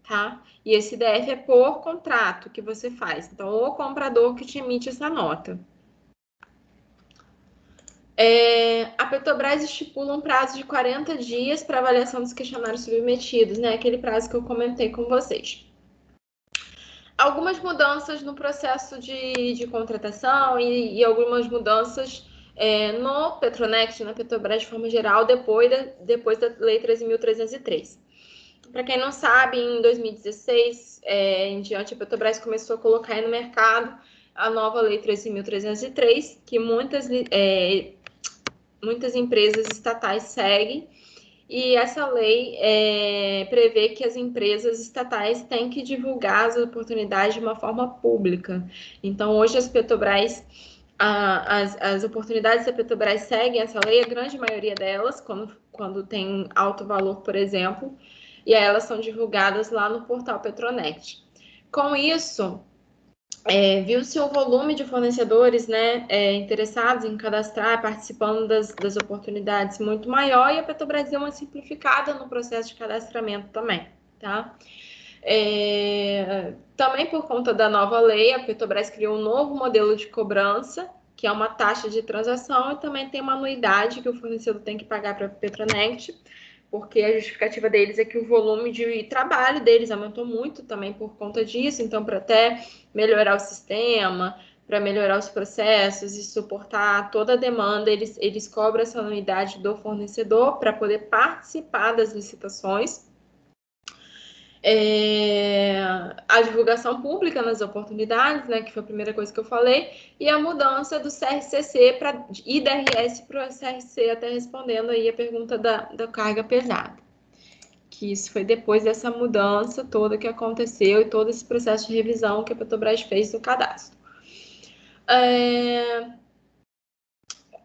tá? E esse IDF é por contrato que você faz. Então, o comprador que te emite essa nota. A Petrobras estipula um prazo de 40 dias para avaliação dos questionários submetidos, né? Aquele prazo que eu comentei com vocês. Algumas mudanças no processo de contratação e algumas mudanças no Petronet, na Petrobras de forma geral, depois da Lei 13.303. Para quem não sabe, em 2016, em diante, a Petrobras começou a colocar aí no mercado a nova Lei 13.303, que muitas muitas empresas estatais seguem, e essa lei prevê que as empresas estatais têm que divulgar as oportunidades de uma forma pública. Então, hoje as Petrobras, as oportunidades da Petrobras seguem essa lei, a grande maioria delas, quando tem alto valor, por exemplo, e aí elas são divulgadas lá no portal Petronet. Com isso, viu-se o volume de fornecedores, né, interessados em cadastrar, participando das oportunidades muito maior, e a Petrobras deu uma simplificada no processo de cadastramento também, tá? Também por conta da nova lei, a Petrobras criou um novo modelo de cobrança, que é uma taxa de transação, e também tem uma anuidade que o fornecedor tem que pagar para a Petronet, porque a justificativa deles é que o volume de trabalho deles aumentou muito também por conta disso, então para até melhorar o sistema, para melhorar os processos e suportar toda a demanda, eles cobram essa anuidade do fornecedor para poder participar das licitações. A divulgação pública nas oportunidades, né, que foi a primeira coisa que eu falei, e a mudança do CRCC para IDRS para o SRC, até respondendo aí a pergunta da carga pesada. Que isso foi depois dessa mudança toda que aconteceu e todo esse processo de revisão que a Petrobras fez do cadastro.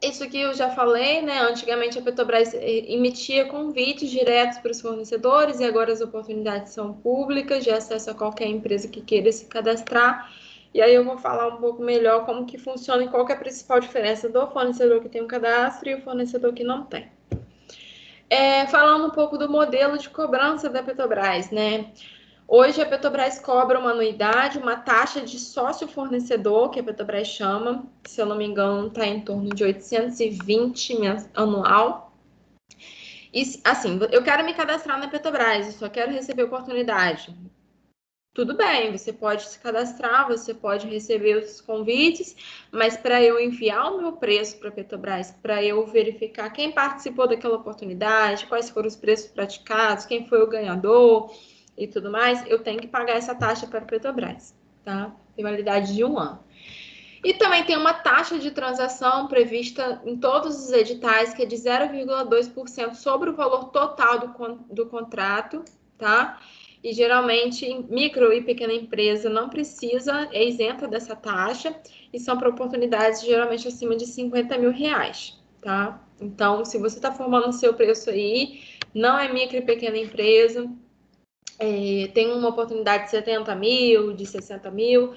Isso aqui eu já falei, né? Antigamente a Petrobras emitia convites diretos para os fornecedores e agora as oportunidades são públicas, de acesso a qualquer empresa que queira se cadastrar. E aí eu vou falar um pouco melhor como que funciona e qual que é a principal diferença do fornecedor que tem um cadastro e o fornecedor que não tem. Falando um pouco do modelo de cobrança da Petrobras, né? Hoje a Petrobras cobra uma anuidade, uma taxa de sócio fornecedor, que a Petrobras chama, que, se eu não me engano, está em torno de 820 anual. E assim, eu quero me cadastrar na Petrobras, eu só quero receber oportunidade. Tudo bem, você pode se cadastrar, você pode receber os convites, mas para eu enviar o meu preço para a Petrobras, para eu verificar quem participou daquela oportunidade, quais foram os preços praticados, quem foi o ganhador e tudo mais, eu tenho que pagar essa taxa para a Petrobras, tá? Tem validade de 1 ano. E também tem uma taxa de transação prevista em todos os editais, que é de 0,2% sobre o valor total do contrato, tá? E geralmente micro e pequena empresa não precisa, é isenta dessa taxa, e são para oportunidades geralmente acima de 50 mil reais, tá? Então, se você está formando o seu preço aí, não é micro e pequena empresa, tem uma oportunidade de 70 mil, de 60 mil,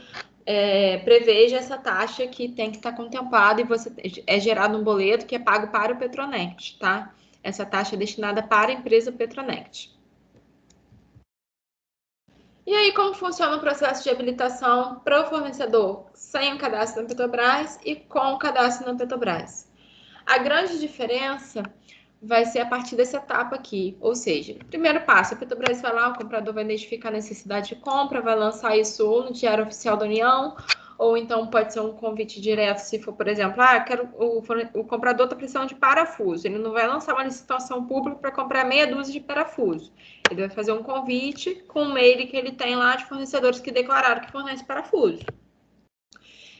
preveja essa taxa que tem que estar contemplada, e você é gerado um boleto que é pago para o Petronet, tá? Essa taxa é destinada para a empresa Petronet. E aí, como funciona o processo de habilitação para o fornecedor sem o cadastro na Petrobras e com o cadastro na Petrobras? A grande diferença vai ser a partir dessa etapa aqui, ou seja, primeiro passo, a Petrobras vai lá, o comprador vai identificar a necessidade de compra, vai lançar isso ou no Diário Oficial da União, ou então pode ser um convite direto, se for, por exemplo, o comprador está precisando de parafuso, ele não vai lançar uma licitação pública para comprar meia dúzia de parafuso, ele vai fazer um convite com o mail que ele tem lá de fornecedores que declararam que fornece parafuso.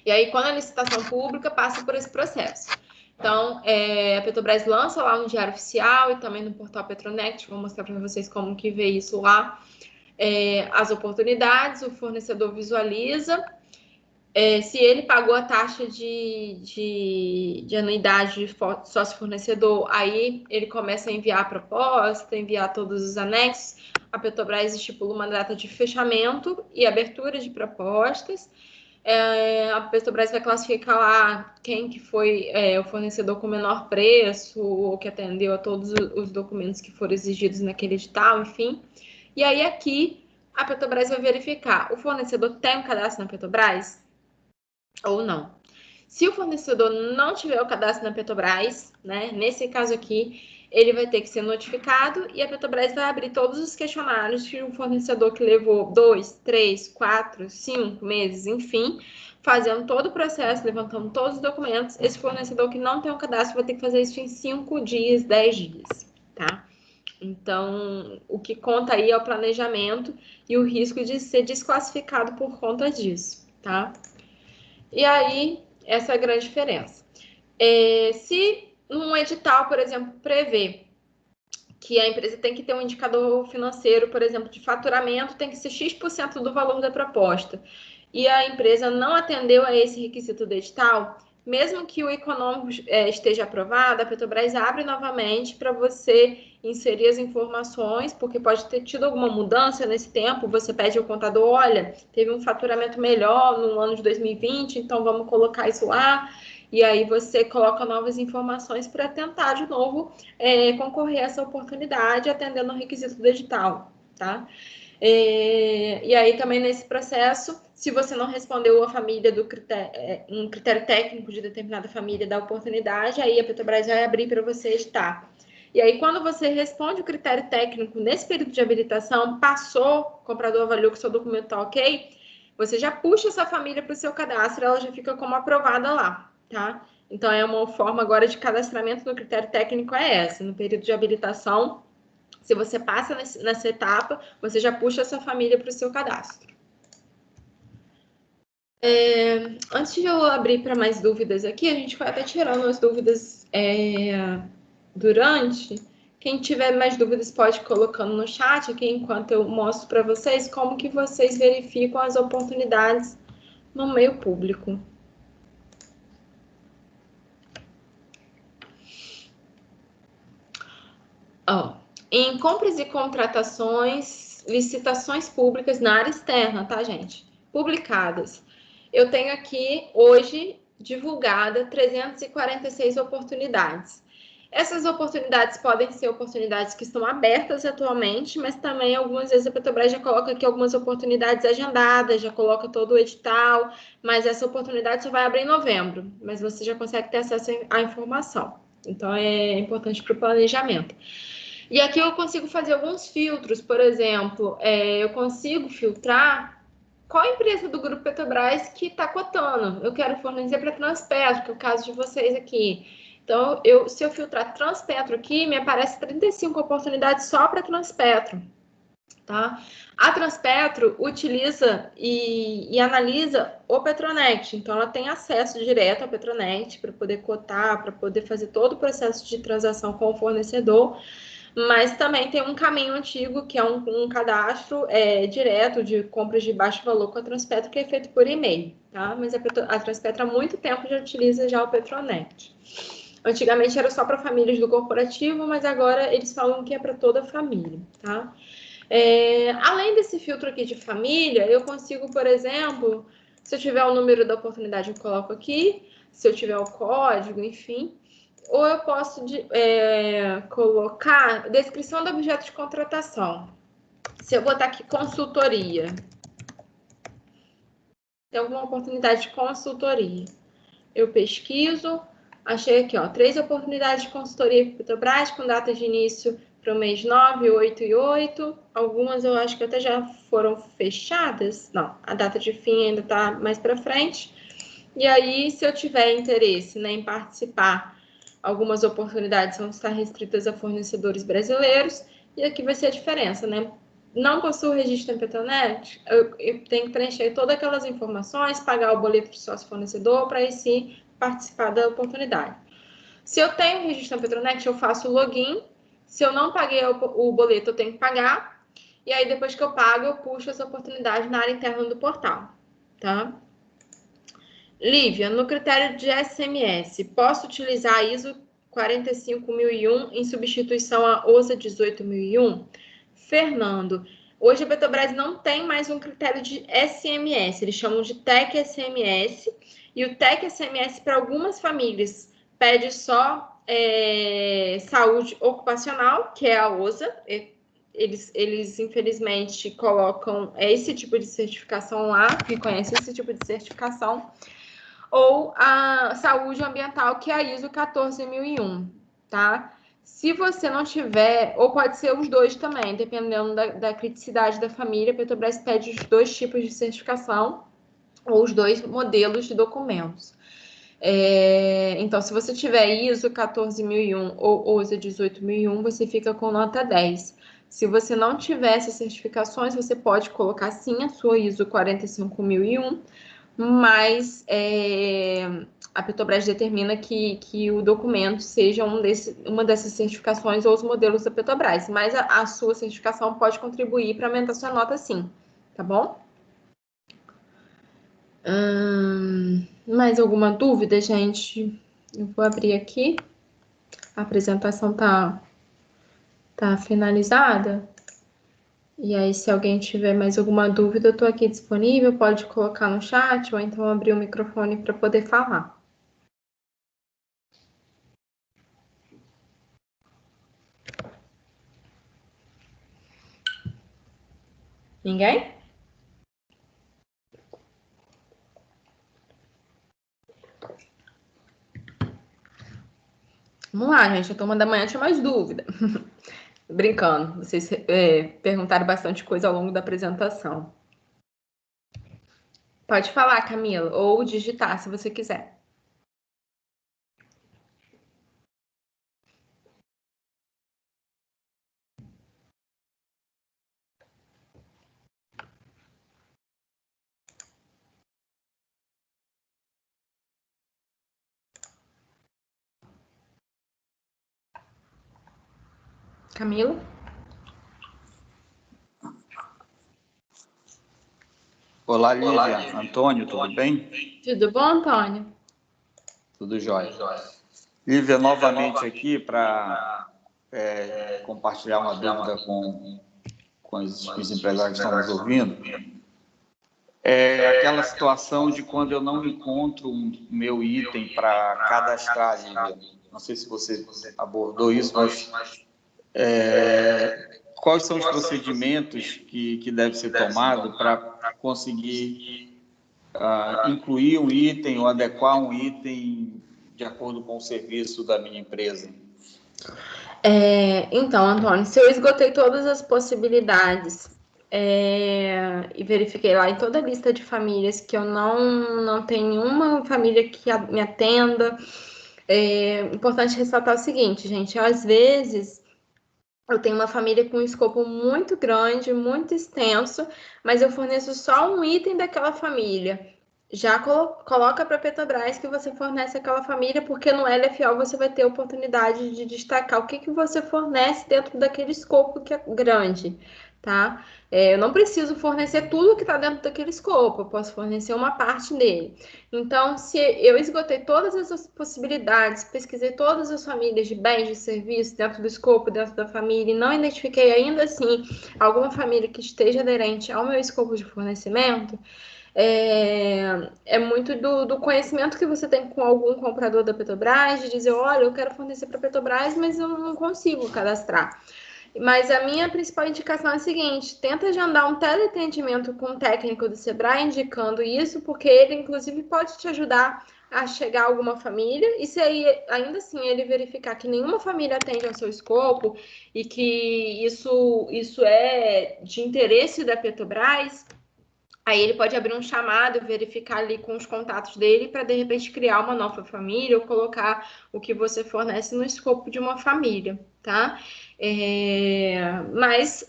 E aí, quando a licitação pública, passa por esse processo. Então, a Petrobras lança lá no Diário Oficial e também no portal Petronet, vou mostrar para vocês como que vê isso lá, as oportunidades, o fornecedor visualiza, se ele pagou a taxa de anuidade de sócio-fornecedor, aí ele começa a enviar a proposta, enviar todos os anexos, a Petrobras estipula uma data de fechamento e abertura de propostas, a Petrobras vai classificar lá quem que foi o fornecedor com menor preço, ou que atendeu a todos os documentos que foram exigidos naquele edital, enfim. E aí aqui a Petrobras vai verificar, o fornecedor tem um cadastro na Petrobras ou não. Se o fornecedor não tiver o cadastro na Petrobras, né, nesse caso aqui, ele vai ter que ser notificado e a Petrobras vai abrir todos os questionários de um fornecedor que levou 2, 3, 4, 5 meses, enfim, fazendo todo o processo, levantando todos os documentos. Esse fornecedor que não tem um cadastro vai ter que fazer isso em 5 dias, 10 dias, tá? Então, o que conta aí é o planejamento e o risco de ser desclassificado por conta disso, tá? E aí, essa é a grande diferença. Se num edital, por exemplo, prevê que a empresa tem que ter um indicador financeiro, por exemplo, de faturamento, tem que ser X% do valor da proposta, e a empresa não atendeu a esse requisito do edital, mesmo que o econômico esteja aprovado, a Petrobras abre novamente para você inserir as informações, porque pode ter tido alguma mudança nesse tempo, você pede ao contador, olha, teve um faturamento melhor no ano de 2020, então vamos colocar isso lá, e aí você coloca novas informações para tentar de novo concorrer a essa oportunidade, atendendo ao requisito do edital, tá? E aí também nesse processo, se você não respondeu a família do um critério técnico de determinada família da oportunidade, aí a Petrobras vai abrir para você editar. E aí, quando você responde o critério técnico nesse período de habilitação, passou, o comprador avaliou que seu documento está ok, você já puxa essa família para o seu cadastro, ela já fica como aprovada lá, tá? Então, é uma forma agora de cadastramento no critério técnico é essa. No período de habilitação, se você passa nessa etapa, você já puxa essa família para o seu cadastro. Antes de eu abrir para mais dúvidas aqui, a gente vai até tirando as dúvidas durante. Quem tiver mais dúvidas pode ir colocando no chat aqui, enquanto eu mostro para vocês como que vocês verificam as oportunidades no meio público. Em compras e contratações, licitações públicas na área externa, tá, gente? Publicadas. Eu tenho aqui, hoje, divulgada 346 oportunidades. Essas oportunidades podem ser oportunidades que estão abertas atualmente, mas também algumas vezes a Petrobras já coloca aqui algumas oportunidades agendadas, já coloca todo o edital, mas essa oportunidade só vai abrir em novembro, mas você já consegue ter acesso à informação. Então, é importante para o planejamento. E aqui eu consigo fazer alguns filtros, por exemplo, eu consigo filtrar qual empresa do Grupo Petrobras que está cotando. Eu quero fornecer para Transpetro, que é o caso de vocês aqui. Então, se eu filtrar Transpetro aqui, me aparece 35 oportunidades só para Transpetro. Tá? A Transpetro utiliza e analisa o Petronet, então ela tem acesso direto ao Petronet para poder cotar, para poder fazer todo o processo de transação com o fornecedor, mas também tem um caminho antigo, que é um cadastro direto de compras de baixo valor com a Transpetro, que é feito por e-mail, tá? Mas a Transpetro há muito tempo já utiliza já o Petronet. Antigamente era só para famílias do corporativo, mas agora eles falam que é para toda a família, tá? Além desse filtro aqui de família, eu consigo, por exemplo, se eu tiver o número da oportunidade, eu coloco aqui, se eu tiver o código, enfim, ou eu posso colocar descrição do objeto de contratação. Se eu botar aqui consultoria, tem alguma oportunidade de consultoria, eu pesquiso, achei aqui, 3 oportunidades de consultoria para Petrobras, com data de início para o mês 9, 8 e 8. Algumas eu acho que até já foram fechadas. Não, a data de fim ainda está mais para frente. E aí, se eu tiver interesse, né, em participar, algumas oportunidades vão estar restritas a fornecedores brasileiros. E aqui vai ser a diferença, né? Não possuo registro em Petronet, eu tenho que preencher todas aquelas informações, pagar o boleto de sócio fornecedor para aí sim participar da oportunidade. Se eu tenho registro na Petronet, eu faço o login. Se eu não paguei o boleto, eu tenho que pagar. E aí, depois que eu pago, eu puxo essa oportunidade na área interna do portal, tá? Lívia, no critério de SMS, posso utilizar a ISO 45001 em substituição à OSA 18001? Fernando, hoje a Petrobras não tem mais um critério de SMS, eles chamam de TEC SMS, e o TEC SMS para algumas famílias pede só saúde ocupacional, que é a OSA, eles infelizmente colocam esse tipo de certificação lá, reconhece esse tipo de certificação, ou a saúde ambiental, que é a ISO 14001, tá? Se você não tiver, ou pode ser os dois também, dependendo da criticidade da família, a Petrobras pede os dois tipos de certificação, ou os dois modelos de documentos. Então, se você tiver ISO 14001 ou OSA 18001, você fica com nota 10. Se você não tiver essas certificações, você pode colocar sim a sua ISO 45001, mas a Petrobras determina que o documento seja uma dessas certificações ou os modelos da Petrobras, mas a sua certificação pode contribuir para aumentar sua nota sim, tá bom? Mais alguma dúvida, gente? Eu vou abrir aqui. A apresentação tá finalizada. E aí, se alguém tiver mais alguma dúvida, eu estou aqui disponível, pode colocar no chat ou então abrir o microfone para poder falar. Ninguém? Vamos lá, gente. A turma da manhã tinha mais dúvida. Brincando, vocês perguntaram bastante coisa ao longo da apresentação. Pode falar, Camila, ou digitar, se você quiser. Camila? Olá, Lívia. Antônio, tudo bem? Tudo bom, Antônio? Tudo jóia. Lívia, novamente aqui para compartilhar uma dúvida com os empresários que estão nos ouvindo. É aquela situação de quando eu não encontro o meu item para cadastrar, Lívia. Não sei se você abordou isso, mas quais são os procedimentos que devem ser tomados para conseguir incluir um item ou adequar um item de acordo com o serviço da minha empresa? Então, Antônio, se eu esgotei todas as possibilidades e verifiquei lá em toda a lista de famílias que eu não tenho nenhuma família que me atenda, é importante ressaltar o seguinte, gente, às vezes eu tenho uma família com um escopo muito grande, muito extenso, mas eu forneço só um item daquela família. Já coloca para a Petrobras que você fornece aquela família, porque no LFO você vai ter a oportunidade de destacar o que você fornece dentro daquele escopo que é grande, tá? Eu não preciso fornecer tudo que está dentro daquele escopo, eu posso fornecer uma parte dele. Então, se eu esgotei todas as possibilidades, pesquisei todas as famílias de bens, de serviços dentro do escopo, dentro da família, e não identifiquei ainda assim alguma família que esteja aderente ao meu escopo de fornecimento, muito do conhecimento que você tem com algum comprador da Petrobras, de dizer, olha, eu quero fornecer para a Petrobras, mas eu não consigo cadastrar. Mas a minha principal indicação é a seguinte, tenta agendar um teleatendimento com um técnico do Sebrae indicando isso, porque ele, inclusive, pode te ajudar a chegar a alguma família, e se aí, ainda assim, ele verificar que nenhuma família atende ao seu escopo e que isso é de interesse da Petrobras, aí ele pode abrir um chamado e verificar ali com os contatos dele para, de repente, criar uma nova família ou colocar o que você fornece no escopo de uma família, tá? Mas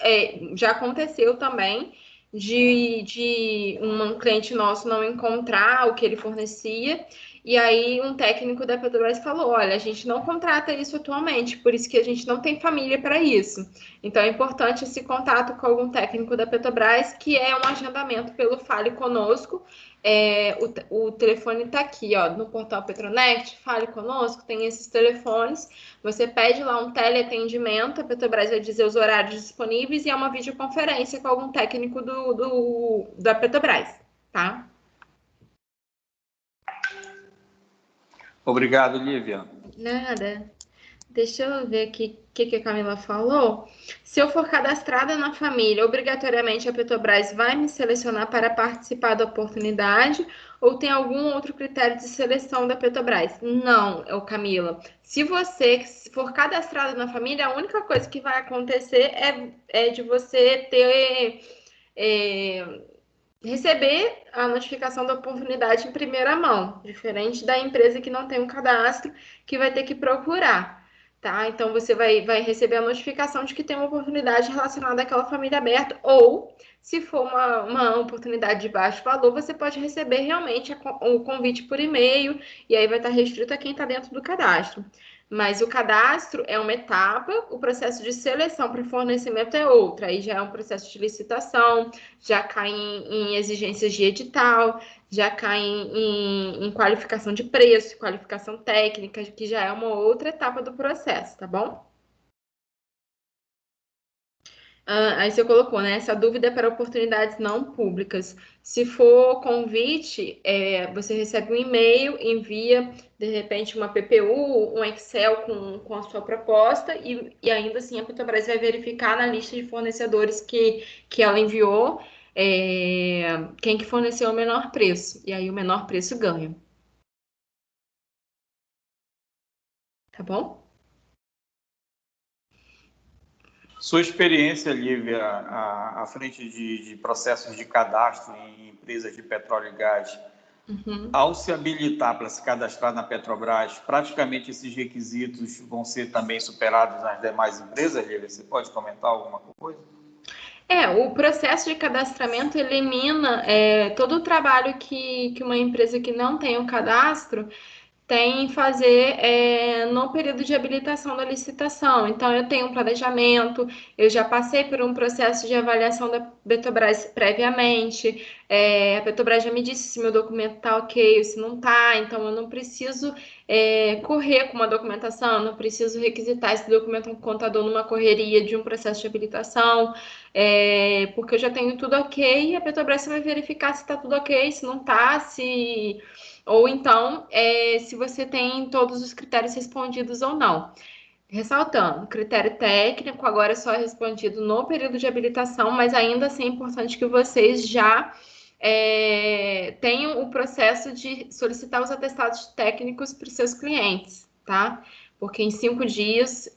já aconteceu também de um cliente nosso não encontrar o que ele fornecia, e aí um técnico da Petrobras falou, olha, a gente não contrata isso atualmente, por isso que a gente não tem família para isso. Então é importante esse contato com algum técnico da Petrobras, que é um agendamento pelo Fale Conosco. O telefone está aqui, ó, no portal Petronet, Fale Conosco, tem esses telefones. Você pede lá um teleatendimento, a Petrobras vai dizer os horários disponíveis e é uma videoconferência com algum técnico da Petrobras, tá? Obrigado, Lívia. Nada. Deixa eu ver aqui o que a Camila falou. Se eu for cadastrada na família, obrigatoriamente a Petrobras vai me selecionar para participar da oportunidade ou tem algum outro critério de seleção da Petrobras? Não, Camila. Se você for cadastrada na família, a única coisa que vai acontecer é de você receber a notificação da oportunidade em primeira mão, diferente da empresa que não tem um cadastro, que vai ter que procurar. tá? Então, você vai receber a notificação de que tem uma oportunidade relacionada àquela família aberta, ou, se for uma oportunidade de baixo valor, você pode receber realmente o convite por e-mail, e aí vai estar restrito a quem está dentro do cadastro. Mas o cadastro é uma etapa, o processo de seleção para fornecimento é outra, aí já é um processo de licitação, já cai em exigências de edital, já cai em qualificação de preço, qualificação técnica, que já é uma outra etapa do processo, tá bom? Aí você colocou, né? Essa dúvida é para oportunidades não públicas. Se for convite, você recebe um e-mail, envia, de repente, uma PPU, um Excel com a sua proposta, e ainda assim a Petrobras vai verificar na lista de fornecedores que ela enviou quem que forneceu o menor preço. E aí o menor preço ganha. Tá bom? Sua experiência, Lívia, à frente de processos de cadastro em empresas de petróleo e gás, ao se habilitar para se cadastrar na Petrobras, praticamente esses requisitos vão ser também superados nas demais empresas, Lívia? Você pode comentar alguma coisa? O processo de cadastramento elimina todo o trabalho que uma empresa que não tem um cadastro tem em fazer no período de habilitação da licitação. Então, eu tenho um planejamento, eu já passei por um processo de avaliação da Petrobras previamente, a Petrobras já me disse se meu documento está ok ou se não está, então eu não preciso correr com uma documentação, eu não preciso requisitar esse documento com o contador numa correria de um processo de habilitação, porque eu já tenho tudo ok, e a Petrobras vai verificar se está tudo ok, se não está, se... Ou então, se você tem todos os critérios respondidos ou não. Ressaltando, critério técnico agora só é respondido no período de habilitação, mas ainda assim é importante que vocês já tenham o processo de solicitar os atestados técnicos para os seus clientes, tá? Porque em 5 dias,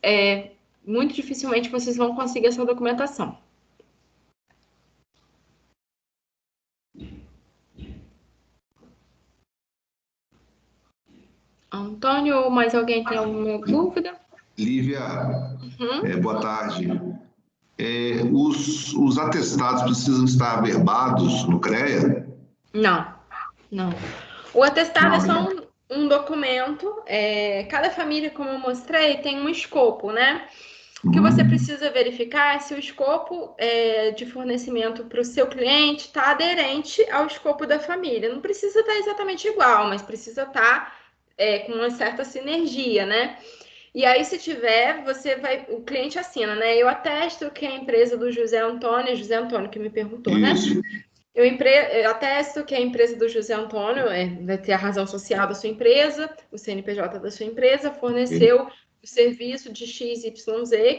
muito dificilmente vocês vão conseguir essa documentação. Antônio, mais alguém tem alguma dúvida? Lívia, boa tarde. Os atestados precisam estar averbados no CREA? Não. O atestado é só um documento. Cada família, como eu mostrei, tem um escopo, né? O que você precisa verificar é se o escopo de fornecimento para o seu cliente está aderente ao escopo da família. Não precisa estar exatamente igual, mas precisa estar com uma certa sinergia, né? E aí, se tiver, o cliente assina, né? Eu atesto que é a empresa do José Antônio que me perguntou, Isso. né? Eu atesto que a empresa do José Antônio vai ter a razão social da sua empresa, o CNPJ da sua empresa, forneceu o serviço de XYZ,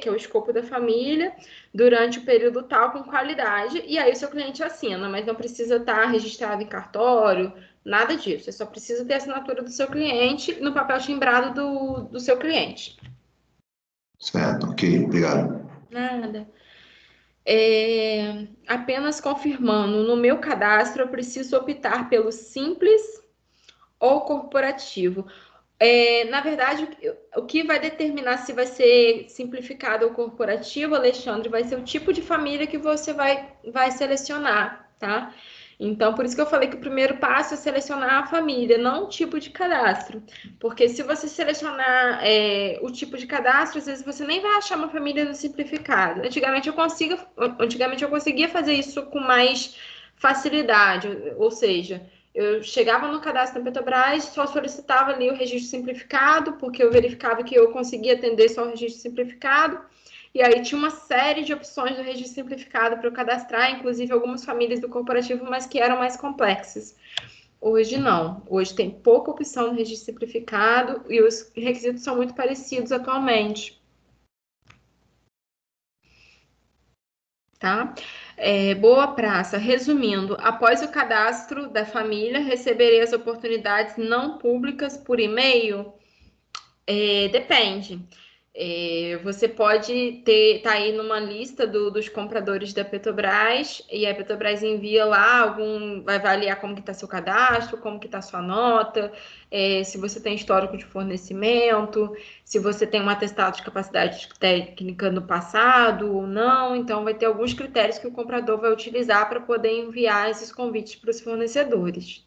que é o escopo da família, durante o período tal, com qualidade, e aí o seu cliente assina, mas não precisa estar registrado em cartório, nada disso. Você só precisa ter a assinatura do seu cliente no papel timbrado do seu cliente. Certo, ok, obrigado. Nada. Apenas confirmando, no meu cadastro eu preciso optar pelo simples ou corporativo. Na verdade, o que vai determinar se vai ser simplificado ou corporativo, Alexandre, vai ser o tipo de família que você vai selecionar, tá? Então, por isso que eu falei que o primeiro passo é selecionar a família, não o tipo de cadastro. Porque se você selecionar o tipo de cadastro, às vezes você nem vai achar uma família no simplificado. Antigamente eu conseguia fazer isso com mais facilidade, ou seja, eu chegava no cadastro da Petrobras, só solicitava ali o registro simplificado, porque eu verificava que eu conseguia atender só o registro simplificado. E aí tinha uma série de opções do registro simplificado para eu cadastrar, inclusive algumas famílias do corporativo, mas que eram mais complexas. Hoje não. Hoje tem pouca opção no registro simplificado e os requisitos são muito parecidos atualmente. Tá? Boa praça. Resumindo, após o cadastro da família, receberei as oportunidades não públicas por e-mail? Depende. Você pode estar aí numa lista dos compradores da Petrobras, e a Petrobras envia lá vai avaliar como que está seu cadastro, como que está sua nota, se você tem histórico de fornecimento, se você tem um atestado de capacidade técnica no passado ou não. Então vai ter alguns critérios que o comprador vai utilizar para poder enviar esses convites para os fornecedores.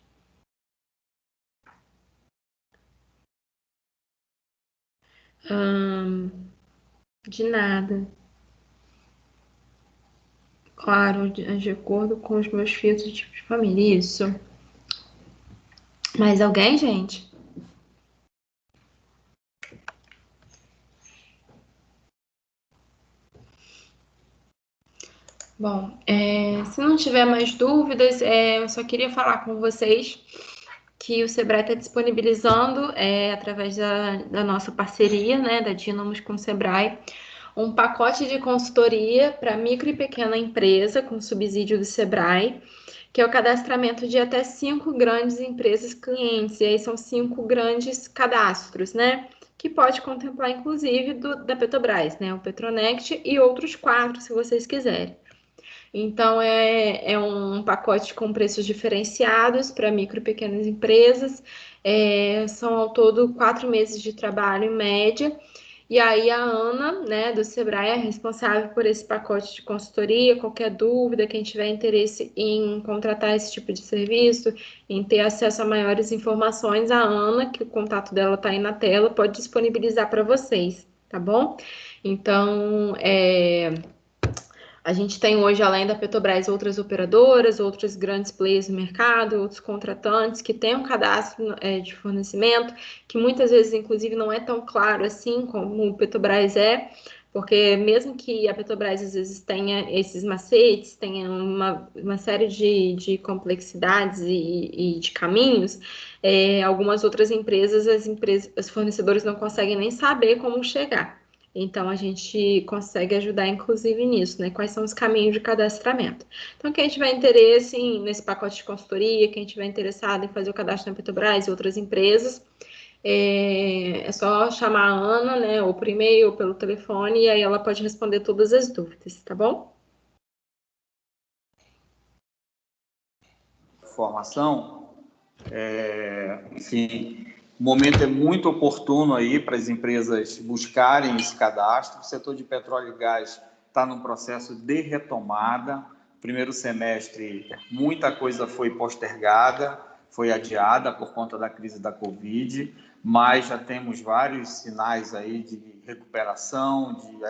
De nada. Claro, de acordo com os meus filtros de tipo de família. Isso. Mais alguém, gente? Bom, se não tiver mais dúvidas, eu só queria falar com vocês que o Sebrae está disponibilizando, através da nossa parceria, né, da Dynamos com o Sebrae, um pacote de consultoria para micro e pequena empresa com subsídio do Sebrae, que é o cadastramento de até 5 grandes empresas clientes, e aí são 5 grandes cadastros, né? Que pode contemplar, inclusive, da Petrobras, né? O Petronext e outros 4, se vocês quiserem. Então, é um pacote com preços diferenciados para micro e pequenas empresas. São, ao todo, 4 meses de trabalho, em média. E aí, a Ana, né, do Sebrae, é responsável por esse pacote de consultoria. Qualquer dúvida, quem tiver interesse em contratar esse tipo de serviço, em ter acesso a maiores informações, a Ana, que o contato dela está aí na tela, pode disponibilizar para vocês, tá bom? Então, a gente tem hoje, além da Petrobras, outras operadoras, outros grandes players no mercado, outros contratantes que têm um cadastro de fornecimento, que muitas vezes, inclusive, não é tão claro assim como o Petrobras é, porque mesmo que a Petrobras, às vezes, tenha esses macetes, tenha uma série de complexidades e de caminhos, algumas outras empresas, os fornecedores não conseguem nem saber como chegar. Então, a gente consegue ajudar, inclusive, nisso, né? Quais são os caminhos de cadastramento. Então, quem tiver interesse nesse pacote de consultoria, quem tiver interessado em fazer o cadastro na Petrobras e outras empresas, é só chamar a Ana, né? Ou por e-mail, ou pelo telefone, e aí ela pode responder todas as dúvidas, tá bom? Formação, enfim, o momento é muito oportuno aí para as empresas buscarem esse cadastro. O setor de petróleo e gás está num processo de retomada. Primeiro semestre, muita coisa foi postergada, foi adiada por conta da crise da Covid, mas já temos vários sinais aí de recuperação, de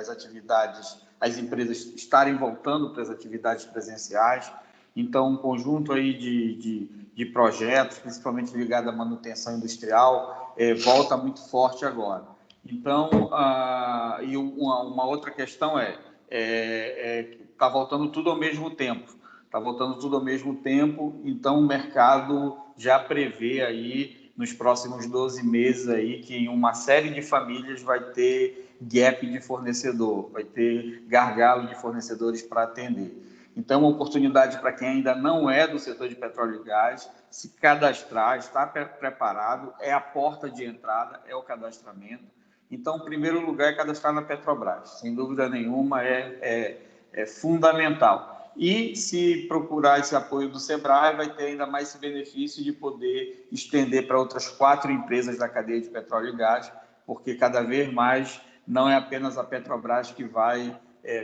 as empresas estarem voltando para as atividades presenciais. Então, um conjunto aí de projetos, principalmente ligado à manutenção industrial, volta muito forte agora. Então, e uma outra questão está voltando tudo ao mesmo tempo. Está voltando tudo ao mesmo tempo, então o mercado já prevê aí, nos próximos 12 meses, aí, que em uma série de famílias vai ter gap de fornecedor, vai ter gargalo de fornecedores para atender. Então, uma oportunidade para quem ainda não é do setor de petróleo e gás, se cadastrar, estar preparado, é a porta de entrada, é o cadastramento. Então, em primeiro lugar, é cadastrar na Petrobras. Sem dúvida nenhuma, é fundamental. E se procurar esse apoio do Sebrae, vai ter ainda mais esse benefício de poder estender para outras 4 empresas da cadeia de petróleo e gás, porque cada vez mais não é apenas a Petrobras que vai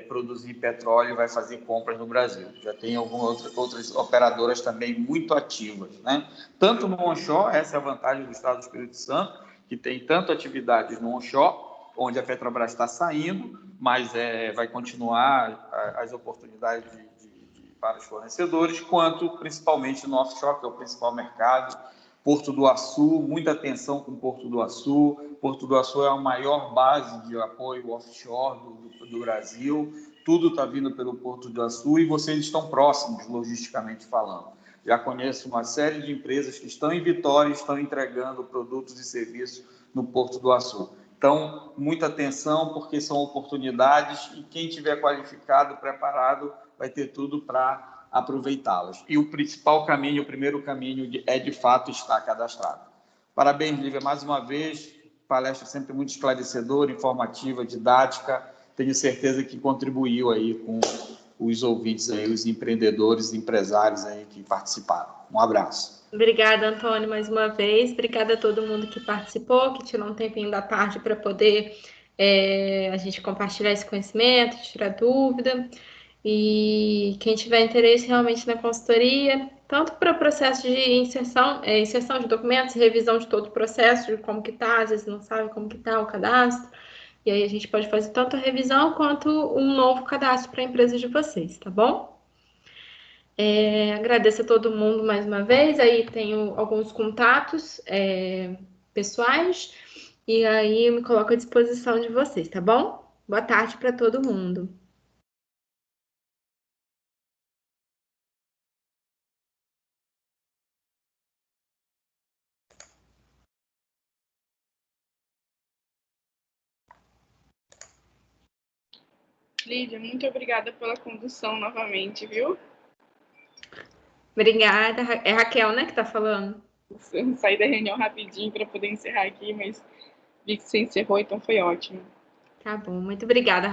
produzir petróleo e vai fazer compras no Brasil. Já tem algumas outras operadoras também muito ativas, né? Tanto no onshore, essa é a vantagem do Estado do Espírito Santo, que tem tanto atividades no onshore, onde a Petrobras está saindo, mas vai continuar as oportunidades para os fornecedores, quanto principalmente no offshore, que é o principal mercado. Porto do Açu, muita atenção com Porto do Açu. Porto do Açu é a maior base de apoio offshore do Brasil. Tudo está vindo pelo Porto do Açu e vocês estão próximos, logisticamente falando. Já conheço uma série de empresas que estão em Vitória e estão entregando produtos e serviços no Porto do Açu. Então, muita atenção, porque são oportunidades e quem tiver qualificado, preparado, vai ter tudo para aproveitá-las. E o principal caminho, o primeiro caminho é, de fato, estar cadastrado. Parabéns, Lívia, mais uma vez. palestra sempre muito esclarecedora, informativa, didática. Tenho certeza que contribuiu aí com os ouvintes aí, os empreendedores e empresários aí que participaram. Um abraço. Obrigada, Antônio, mais uma vez. Obrigada a todo mundo que participou, que tirou um tempinho da tarde para poder a gente compartilhar esse conhecimento, tirar dúvida. E quem tiver interesse realmente na consultoria, tanto para o processo de inserção de documentos, revisão de todo o processo, de como que está, às vezes não sabe como que está o cadastro, e aí a gente pode fazer tanto a revisão quanto um novo cadastro para a empresa de vocês, tá bom? Agradeço a todo mundo mais uma vez, aí tenho alguns contatos pessoais, e aí eu me coloco à disposição de vocês, tá bom? Boa tarde para todo mundo. Lívia, muito obrigada pela condução novamente, viu? Obrigada. É Raquel, né, que tá falando? Eu saí da reunião rapidinho para poder encerrar aqui, mas vi que você encerrou, então foi ótimo. Tá bom, muito obrigada, Raquel.